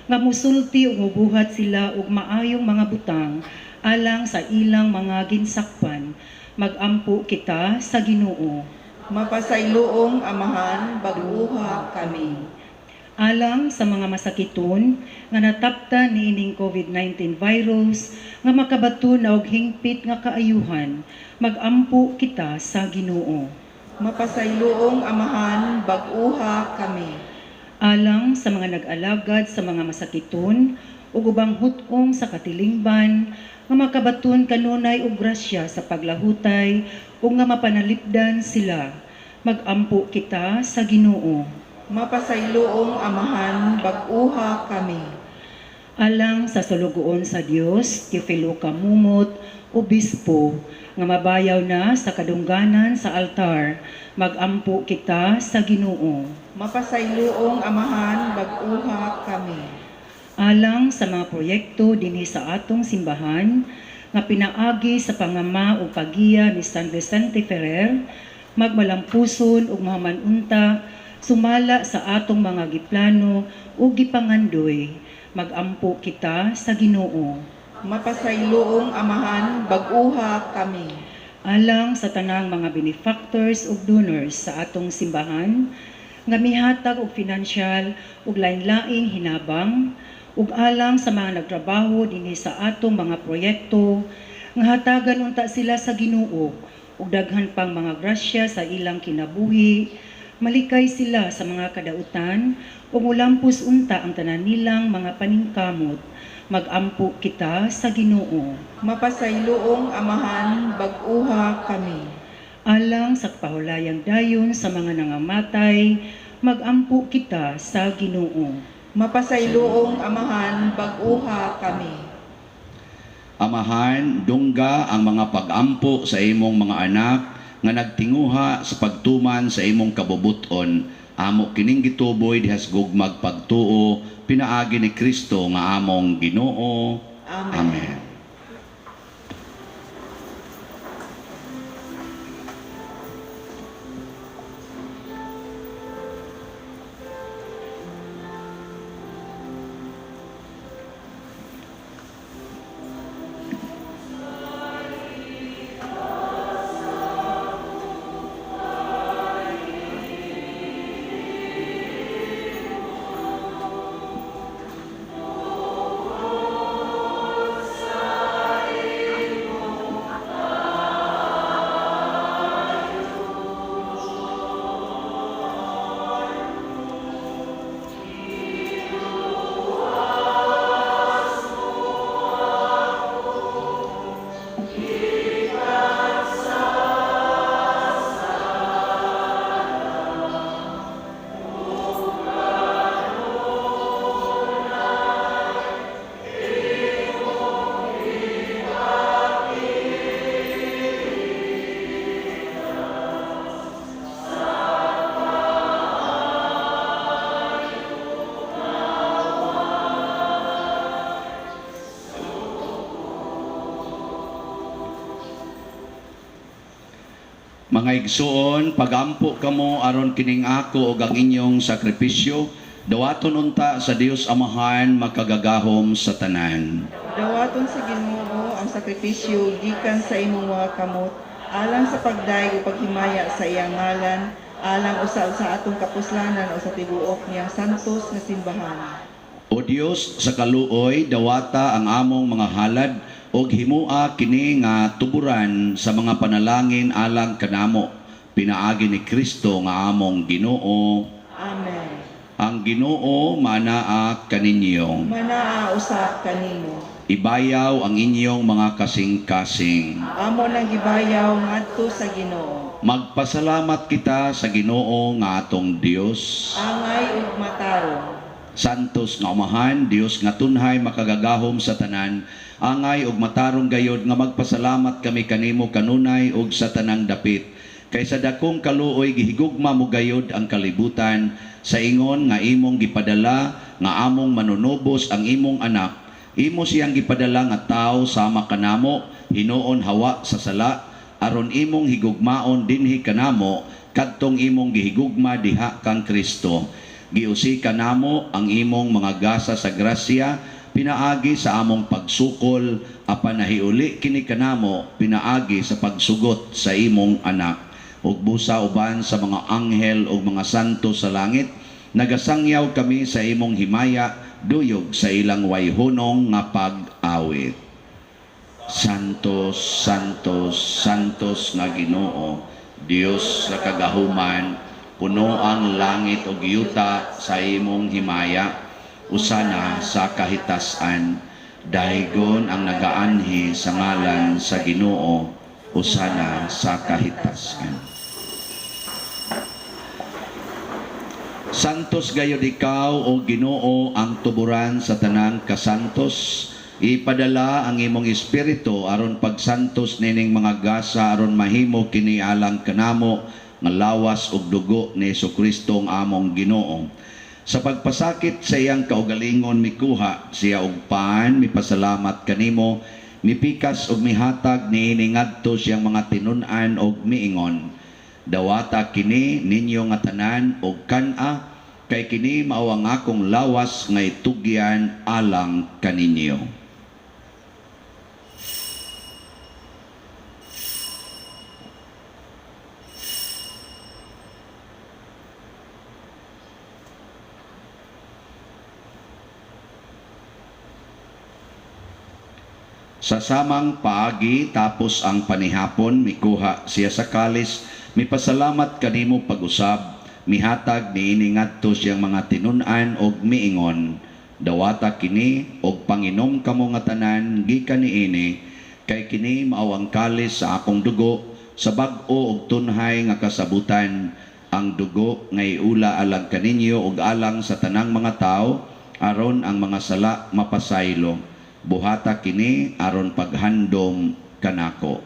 nga musulti ug mubuhat sila og maayong mga butang alang sa ilang mga ginsakpan, magampo kita sa Ginoo. Mapasayloong Amahan, bag-uha kami. Alang sa mga masakiton nga nataptan niining COVID-19 virus nga makabaton na og hingpit nga kaayuhan, magampo kita sa Ginoo. Mapasayloong Amahan, bag-uha kami. Alang sa mga nag-alagad sa mga masakiton ug ubang hutong sa katilingban nga makabaton kanunay og grasya sa paglahutay ug nga mapanalipdan sila, magampo kita sa Ginoo. Mapasayloong Amahan, bag-uha kami. Alang sa sulugoon sa Dios, Teofilo Kamumot, obispo, nga mabayaw na sa kadungganan sa altar, magampo kita sa Ginoo. Mapasayloong Amahan, bag-uha kami. Alang sa mga proyekto dinhi sa atong simbahan, nga pinaagi sa pangama o pagiya ni San Vicente Ferrer, magmalampuson ug mahamanunta, sumala sa atong mga giplano o gipangandoy, magampo kita sa Ginoo. Mapasayloong Amahan, bag-uha kami. Alang sa tanang mga benefactors ug donors sa atong simbahan, nga mihatag og financial ug lain-laing hinabang, ug alang sa mga nagtrabaho dinhi sa atong mga proyekto, nga hatagan unta sila sa Ginoo ug daghan pang mga grasya sa ilang kinabuhi, malikay sila sa mga kadautan ug mulampos unta ang tanan nilang mga paningkamot, magampo kita sa Ginoo. Mapasayloong Amahan, bag-uha kami. Alang sa pahulayang dayon sa mga nangamatay, magampo kita sa Ginoo. Mapasayloong Amahan, bag-uha kami. Amahan, dungga ang mga pag-ampo sa imong mga anak nga nagtinguha sa pagtuman sa imong kabubuton, amo kining gituboy dihas gugmag pagtuo, pinaagi ni Kristo nga among Ginoo. Amen. Amen. Mga igsuon, pagampo kamo aron kining ako ug ang inyong sakripisyo, dawaton unta sa Dios Amahan makagagahom sa tanan. Dawaton sa Ginoo ang sakripisyo gikan sa imong mga kamot, alang sa pagdaig ug paghimaya sa iyang ngalan, alang usab sa atong kapuslanan o sa tibuok niyang santos nga simbahan. O Dios sa kaluoy, dawata ang among mga halad og himua kini nga tuburan sa mga panalangin alang kanamo, pinaagi ni Kristo nga among Ginoo. Amen. Ang Ginoo manaa kaninyo. Manaa usab kanimo. Ibayaw ang inyong mga kasing-kasing. Amo nang gibayaw ngadto sa Ginoo. Magpasalamat kita sa Ginoo nga atong Dios. Angay ug matarong. Santos nga Amahan, Dios nga tunhay makagagahom sa tanan, angay ug matarong gayod nga magpasalamat kami kanimo kanunay ug sa tanang dapit. Kaysa dakong kaluoy gihigugma mo gayod ang kalibutan sa ingon nga imong gipadala nga among manunubos ang imong anak. Imo siyang gipadala nga tao sama kanamo hinuon hawa sa sala aron imong higugmaon dinhi kanamo kadtong imong gihigugma diha kang Kristo. Giusi kanamo ang imong mga gasa sa grasya pinaagi sa among pagsukol apan nahiuli kini kanamo pinaagi sa pagsugot sa imong anak. Ug busa uban sa mga anghel ug mga santo sa langit nagasangyaw kami sa imong himaya duyog sa ilang wayhunong nga pag-awit. Santos, Santos, Santos nga Ginoo, Dios sa kagahuman, puno ang langit ug yuta sa imong himaya, usana sa kahitasan, daygon ang nagaanhi sa ngalan sa Ginoo, usana sa kahitasan. Santos gayud ikaw o Ginoo ang tuburan sa tanang kasantos. Ipadala ang imong espiritu aron pagsantos nining mga gasa aron mahimo kini alang kanamo nga lawas ug dugo ni Jesucristo ang among Ginoo. Sa pagpasakit sa iyang kaugalingon mikuha siya og paan, mipasalamat kanimo, mipikas ug mihatag niini ngadto siyang mga tinun-an ug miingon. Dawata kini ninyo nga tanan og kan-a kay kini mao ang akong lawas nga itugyan alang kaninyo. Sa samang paagi tapos ang panihapon mikuha siya sa kalis, mipasalamat kanimo pag-usab, mihatag niini ngadto siyang mga tinun-an og miingon. Dawata kini og panginom kamo nga tanan gikan niini, kay kini mao ang kalis sa akong dugo sa bag-o og tunhay nga kasabutan, ang dugo nga iula alang kaninyo og alang sa tanang mga tao aron ang mga sala mapasaylo. Buhata kini aron paghandom kanako.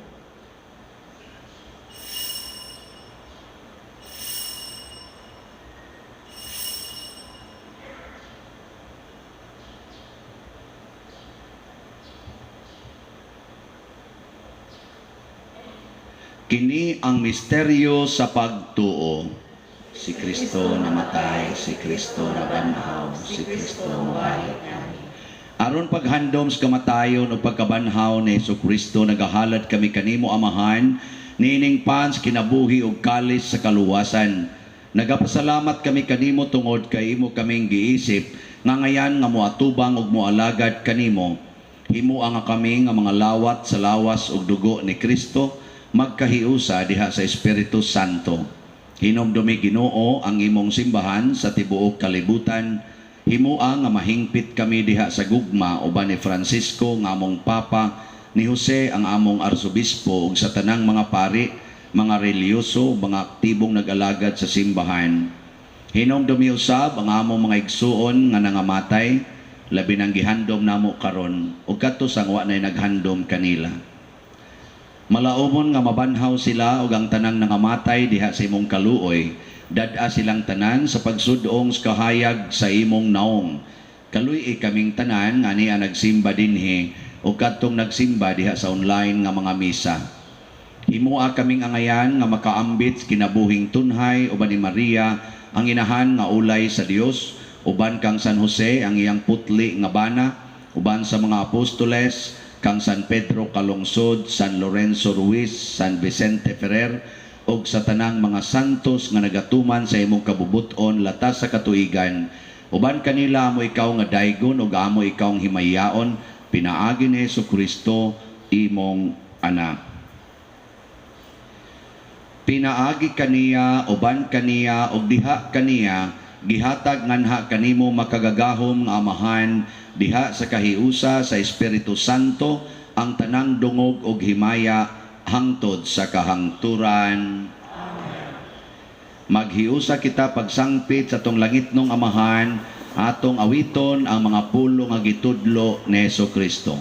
Kini ang misteryo sa pagtuo. Si Kristo namatay, si Kristo nabanhaw, si Kristo mabalik. Aron paghandom sa kamatayon o pagkabanhaw ni Jesucristo, nagahalad kami kanimo amahan, nining pans kinabuhi og kalis sa kaluwasan. Nagapasalamat kami kanimo tungod kay imo kaming giisip, nga ngayan nga moatubang og moalagad kanimo. Himo nga kami nga mga lawat sa lawas og dugo ni Kristo, magkahiusa diha sa Espiritu Santo. Hinumdumi Ginoo ang imong simbahan sa tibuok kalibutan. Himua nga mahingpit kami diha sa gugma uban ni Francisco nga among Papa, ni Jose ang among Arsobispo ug sa tanang mga pari, mga reliyoso, mga aktibong nag-alagad sa simbahan. Hinumdumi usab ang among mga igsuon nga nangamatay, labi nang gihandom namo karon ug kadto sang wa nay naghandom kanila. Malaumon nga mabanhaw sila ug ang tanang nangamatay diha sa imong kaluoy. Dad-a silang tanan sa pagsudong sa kahayag sa imong naong. Kaluy kaming tanan nga niya nagsimba dinhi o kadtong nagsimba diha sa online nga mga misa. Himua kaming angayan nga makaambit kinabuhing tunhay uban ni Maria ang inahan nga ulay sa Dios, uban kang San Jose ang iyang putli nga bana, uban sa mga apostoles kang San Pedro Calungsod, San Lorenzo Ruiz, San Vicente Ferrer, og sa tanang mga santos nga nagatuman sa imong kabubuton latas sa katuigan. Uban kanila amo ikaw nga daygon ug amo ikaw ang himayaon, pinaagi ni Jesucristo imong anak. Pinaagi kaniya, uban kaniya ug diha kaniya, gihatag nganha kanimo makagagahom nga amahan diha sa kahiusa sa Espiritu Santo ang tanang dungog ug himaya hangtod sa kahangturan. Amen. Maghiusa kita pagsangpit sa tong langitnong amahan, atong awiton ang mga pulo nga gitudlo ni Jesucristo.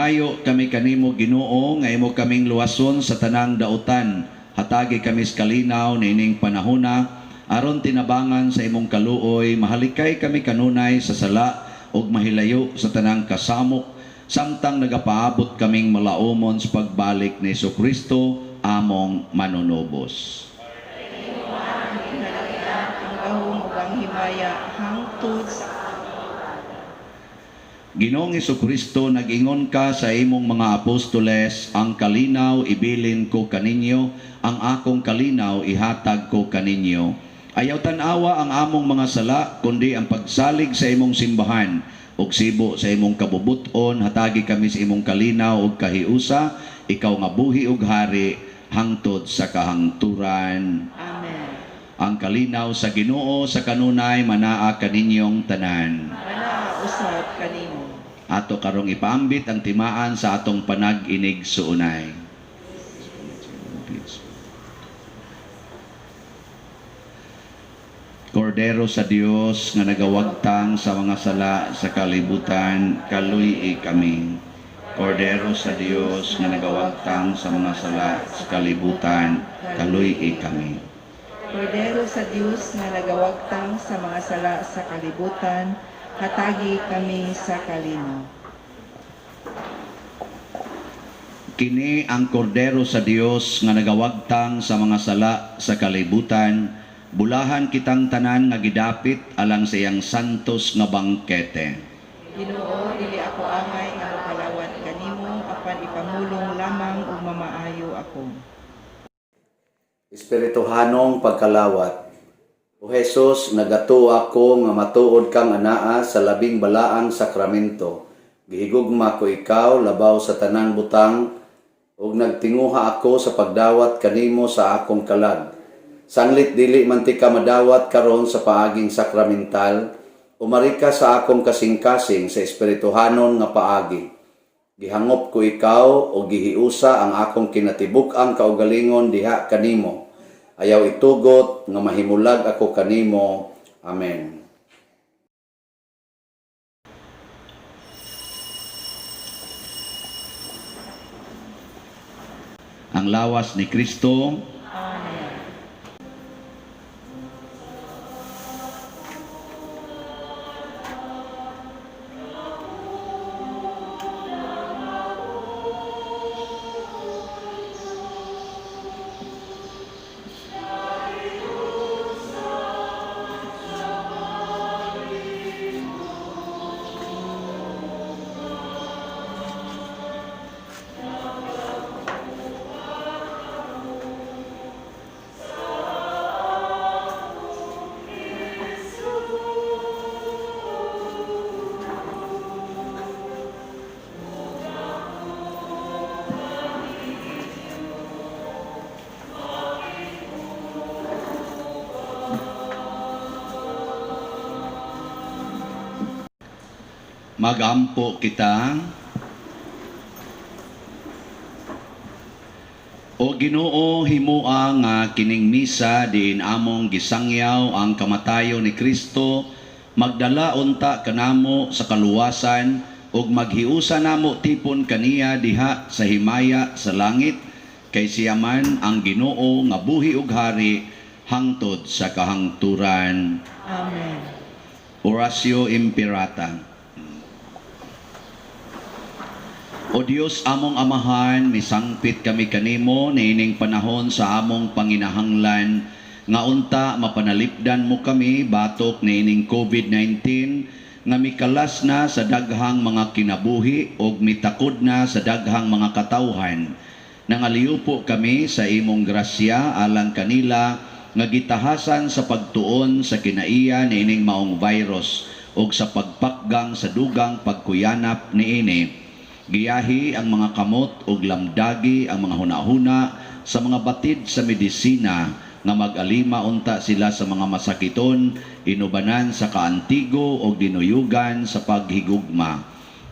Nagpamayo kami kanimo Ginoo nga imo kaming luwason sa tanang dautan. Hatagi kami sa kalinaw nining panahona aron tinabangan sa imong kaluoy, mahalikay kami kanunay sa sala ug mahilayo sa tanang kasamok samtang nagapaabot kaming malaumon sa pagbalik ni Jesucristo among manunubos. Ang gahom ug ang himaya hangtod sa Ginoong Jesucristo, nag-ingon ka sa imong mga apostoles, ang kalinaw ibilin ko kaninyo, ang akong kalinaw ihatag ko kaninyo. Ayaw tanawa ang among mga sala, kundi ang pagsalig sa imong simbahan, ug sibo sa imong kabubuton, hatagi kami sa imong kalinaw ug kahiusa, ikaw nga buhi ug hari, hangtod sa kahangturan. Amen. Ang kalinaw sa Ginoo sa kanunay manaa kaninyong tanan. Mana usab kanimo. Ato karong ipaambit ang timaan sa atong panag-inig suunay. Kordero sa Dios nga nagawagtang sa mga sala sa kalibutan, kaluy kami. Kordero sa Dios nga nagawagtang sa mga sala sa kalibutan, kaluy kami. Kordero sa Dios nga nagawagtang sa mga sala sa kalibutan, hatagi kami sa kalinaw. Kini ang kordero sa Dios nga nagawagtang sa mga sala sa kalibutan, bulahan kitang tanan nga gidapit alang sa iyang santos nga bangkete. Ginoo, dili ako angay nga makalawat kanimo, apan ipamulong lamang ug mamaayo ako. Espirituhanong pagkalawat. O Jesus, nagato ako nga matuod kang anaa sa labing balaang sakramento. Gihigugma ko ikaw labaw sa tanang butang ug nagtinguha ako sa pagdawat kanimo sa akong kalag. Sanglit dili man ti ka madawat karon sa paaging sakramental, umari ka sa akong kasing-kasing sa espirituhanon nga paagi. Gihangop ko ikaw o gihiusa ang akong kinatibuk-ang kaugalingon diha kanimo. Ayaw itugot nga mahimulag ako kanimo. Amen. Ang lawas ni Kristo. Amen. Magampo kita. O Ginoo, himoa nga kining misa diin among gisangyaw ang kamatayon ni Kristo, magdala unta kanamo sa kaluwasan ug maghiusa namo tipon kaniya diha sa himaya sa langit, kay siya man ang Ginoo nga buhi ug hari hangtod sa kahangturan. Amen. Oratio Imperata. O Dios among amahan, misangpit kami kanimo niining panahon sa among panginahanglan, nga unta mapanalipdan mo kami batok niining COVID-19, nga mikalas na sa daghang mga kinabuhi o mitakod na sa daghang mga katawhan. Nangaliupo kami sa imong grasya alang kanila nga gitahasan sa pagtuon sa kinaiya niining maong virus o sa pagpakgang sa dugang pagkuyanap niini. Giyahi ang mga kamot ug lamdagi ang mga hunahuna sa mga batid sa medisina nga mag-alima unta sila sa mga masakiton, inubanan sa kaantigo o dinuyugan sa paghigugma.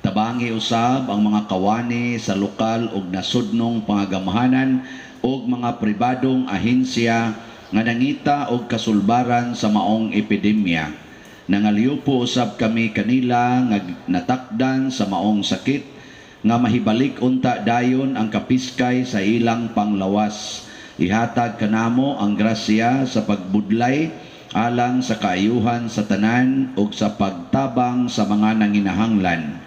Tabangi usab ang mga kawani sa lokal ug nasudnong pangagamahanan ug mga pribadong ahensya nga nangita og kasulbaran sa maong epidemya. Nangaliupo usab kami kanila nga natakdan sa maong sakit, nga mahibalik unta dayon ang kapiskay sa ilang panglawas. Ihatag kanamo ang grasya sa pagbudlay alang sa kaayuhan sa tanan ug sa pagtabang sa mga nanginahanglan.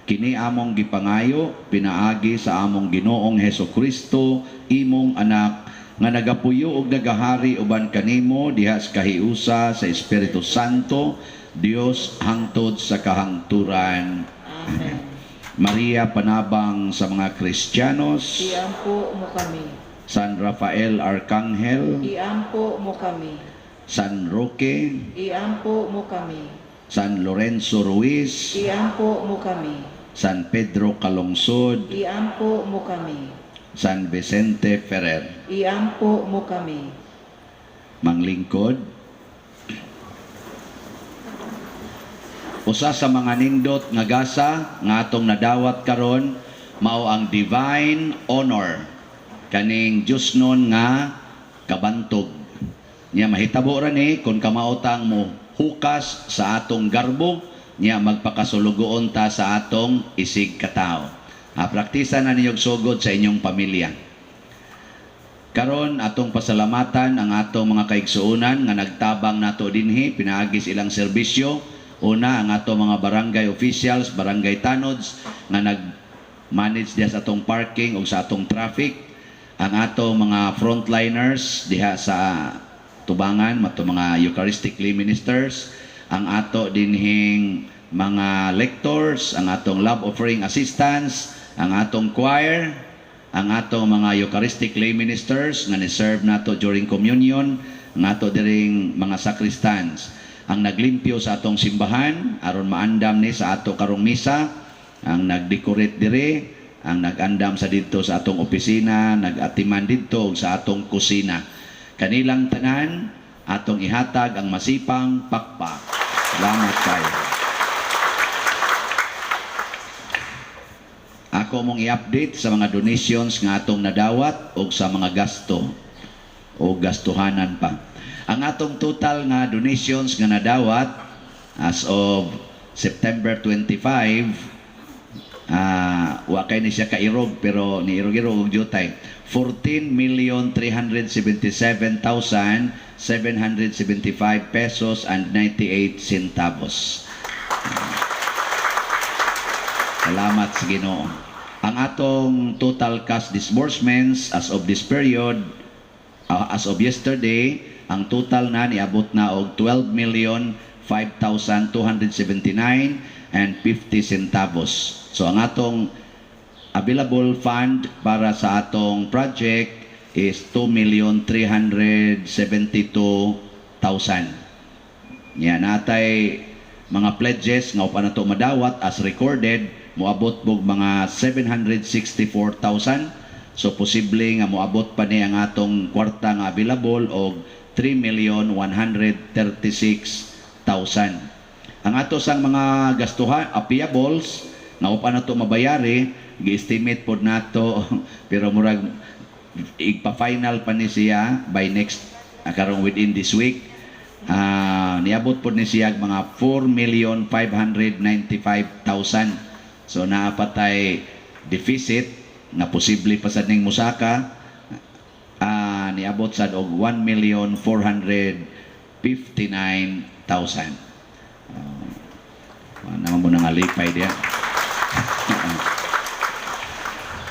Kini among gipangayo pinaagi sa among Ginoong Hesukristo, imong anak, nga nagapuyo ug nagahari uban kanimo diha sa kahiusa sa Espiritu Santo, Dios hangtod sa kahangturan. Amen. Maria panabang sa mga Kristiyanos, Iampo mo kami. San Rafael Arcangel, Iampo mo kami. San Roque, Iampo mo kami. San Lorenzo Ruiz, Iampo mo kami. San Pedro Calungsod, Iampo mo kami. San Vicente Ferrer. Iampo mo kami. Manglingkod, usa sa mga nindot nga gasa nga atong nadawat karon mao ang divine honor kaning Diyos nun nga kabantog. Niya mahitabo ra ni kung kamautang mo hukas sa atong garbo, niya magpakasulugoon ta sa atong isig katao. Praktisa na ninyong sugod sa inyong pamilya. Karon atong pasalamatan ang atong mga kaigsuonan nga nagtabang nato dinhi pinaagis ilang serbisyo. Una, ang ato mga barangay officials, barangay tanods nga nag-manage diha sa atong parking o sa atong traffic. Ang ato mga frontliners diha sa tubangan, ato mga Eucharistically ministers, ang ato dinhing mga lectors, ang atong love offering assistants, ang atong choir, ang atong mga Eucharistic lay ministers nga ni-serve nato during communion, ang ato diring mga sacristans, ang naglimpyo sa atong simbahan aron maandam ni sa ato karong misa, ang nagdecorate dire, ang nagandam sa dito sa atong opisina, nagatiman dito ug sa atong kusina. Kanilang tanan atong ihatag ang masipang pakpak. Salamat kayo. Ako mong i-update sa mga donations nga atong nadawat o sa mga gasto o gastuhanan pa. Ang atong total nga donations nga nadawat as of September 25, wa kay ni siya kairog pero ni irog-irog og jutay, 14,377,775 pesos and 98 centavos. Salamat sa Ginoo. Ang atong total cash disbursements as of this period, as of yesterday, ang total na niabot na og 12,05,279 and 50 centavos. So ang atong available fund para sa atong project is 2,372,000. Yan, natay mga pledges nga upan nato madawat as recorded, moabot bog mga 764,000. So posible nga moabot pa ni ang atong kwarta nga available og 3,136,000. Ang ato sang mga gastuhan, payables, nga upan nato mabayari, gi-estimate pod nato pero murag igpa-final pa ni siya by next karong within this week. Niabot pod ni siya mga 4,595,000. So naapatay deficit na posible pa sad ning musaka, niabot sad og 1,459,000. Naman mo nang alipay diya.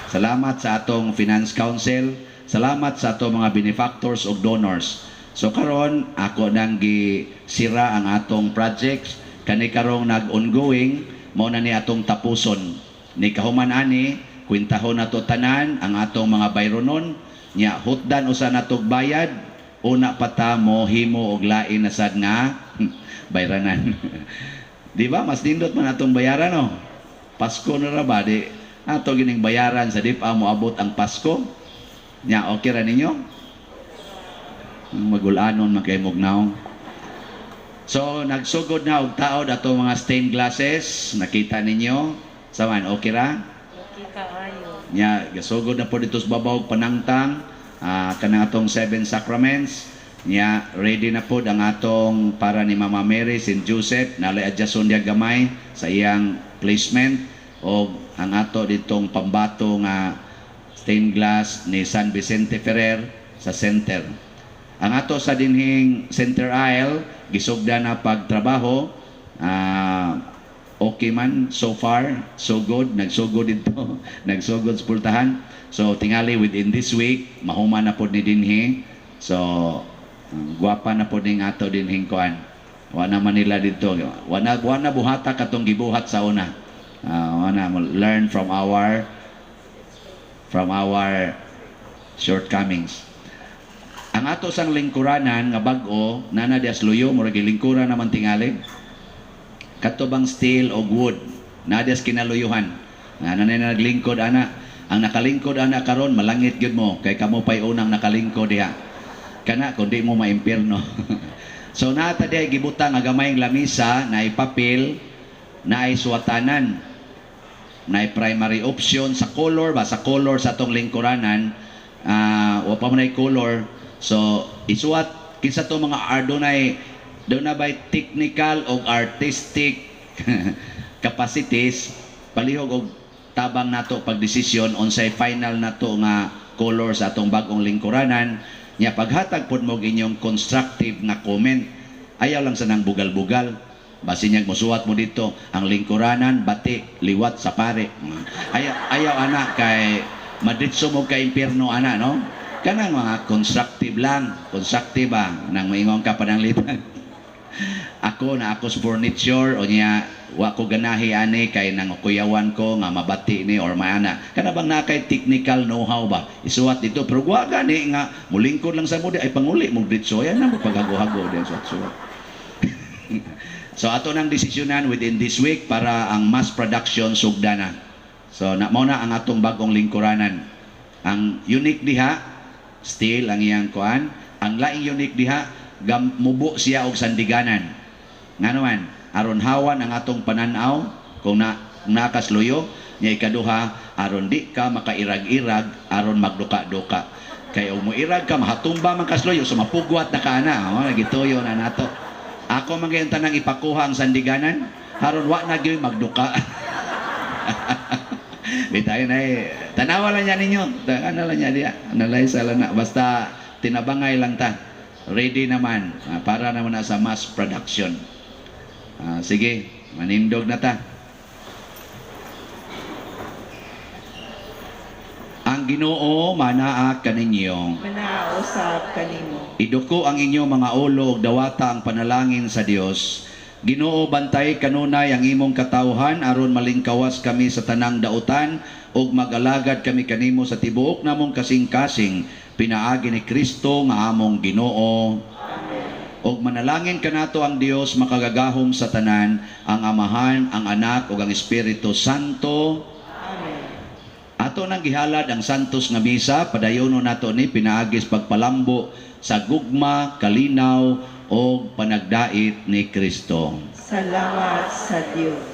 Salamat sa atong Finance Council, salamat sa atong mga benefactors o donors. So karon ako nang gisira ang atong projects, kani karong nag-ongoing mao na ni atong tapuson. Ni kahuman ani kwintahon nato tanan ang atong mga bayronon, nya hutdan usa natog bayad, una pata mo himo og lain na sad nga bayranan. Di ba mas nindot man atong bayaran no? Pasko na ra ba di ato gining bayaran sa dipa mo abot ang Pasko. Nya okay ra ninyo? Magulanon man kay mugnaw. So nagsugod na og taod ato mga stained glasses, nakita ninyo? Saman okay ra? Okay kaayo. Nya gasugod na po dito sa babaw panangtang kanang atong 7 sacraments. Nya ready na po ang atong para ni Mama Mary St. Joseph nalay adjuston dia gamay sa iyang placement. o ang ato ditong pambato nga stained glass ni San Vicente Ferrer sa center. Ang ato sa dinhing center aisle gisugda na pagtrabaho. Okay man so far, so good, nagsugod dito, nagsugod sa pultahan. So tingali within this week mahuman na pod ni dinhi. So guwapa na pod ning ato dinhing kuan. Wana Manila dito. Wana buhata katong gibuhat sa una. Wana learn from our shortcomings. Ang ato sang lingkuranan nga bag-o nana dias luyo murag lingkuran naman tingali. Katubang steel o wood na dias kinaluyuhan. Nanay naglingkod ana. Ang nakalingkod ana karon malangit gyud mo kay kamo pay unang nakalingkod diha. Kana kundi mo maimpierno. So nata diay gibutang nga gamayng lamisa na ipapil na ay suwatanan na primary option sa color ba sa color sa tong lingkuranan wa pa man ay color. So isuwat kinsa to mga adunay doon na by technical o artistic capacities palihog og tabang nato pagdesisyon unsay final nato nga color sa atong bag-ong lingkuranan nya paghatag pod mo inyong constructive na comment. Ayaw lang sa nang bugal-bugal. Basin niya musuwat mo dito ang lingkuranan bati liwat sa pare. Ayaw ana kay madritso mo kay impierno ana no. Kanang mga constructive lang, constructive nang moingon ka pananglitan. Ako sa furniture o niya wa ko ganahi ani kay nang kuyawan ko nga mabati ni or maana kana bang na kay technical know-how ba isuwat dito pero wa gani nga mulingkod lang sa mudi ay panguli mo ditso yan na pagago-hago din suwat. So ato nang desisyonan within this week para ang mass production sugdana. So mao na ang atong bagong lingkuranan. Ang unique diha steel ang iyang kuan, ang laing unique diha mubo siya og sandiganan. Nga naman, aron hawan ang atong pananaw kung nakasluyo, niya ikaduha, aron di ka makairag-irag, aron magduka-duka. Kaya mo irag ka, mahatumba man kasluyo, so mapugwat na ka na. Nagituyo na nato. Ako magayon tanang ipakuha ang sandiganan, aron wa na gyud magduka. Bitayo na tanawa lang niya ninyo. Ano lang niya diya. Analay sa lana. Basta tinabangay lang ta. Ready naman para naman na sa mass production. Sige, manindog na ta. Ang Ginoo manaa kaninyo. Manausap kanimo. Iduko ang inyong mga ulo ug dawata ang panalangin sa Dios. Ginoo bantay kanunay ang imong katawhan aron malingkawas kami sa tanang dautan ug mag-alagad kami kanimo sa tibuok namong kasing-kasing pinaagi ni Kristo nga among Ginoo. Og manalangin kanato ang Dios makagagahom sa tanan, ang Amahan, ang Anak ug ang Espiritu Santo. Amen. Ato nang gihalad ang santos nga misa, padayonon nato ni pinaagis pagpalambo sa gugma, kalinaw o panagdait ni Kristo. Salamat sa Dios.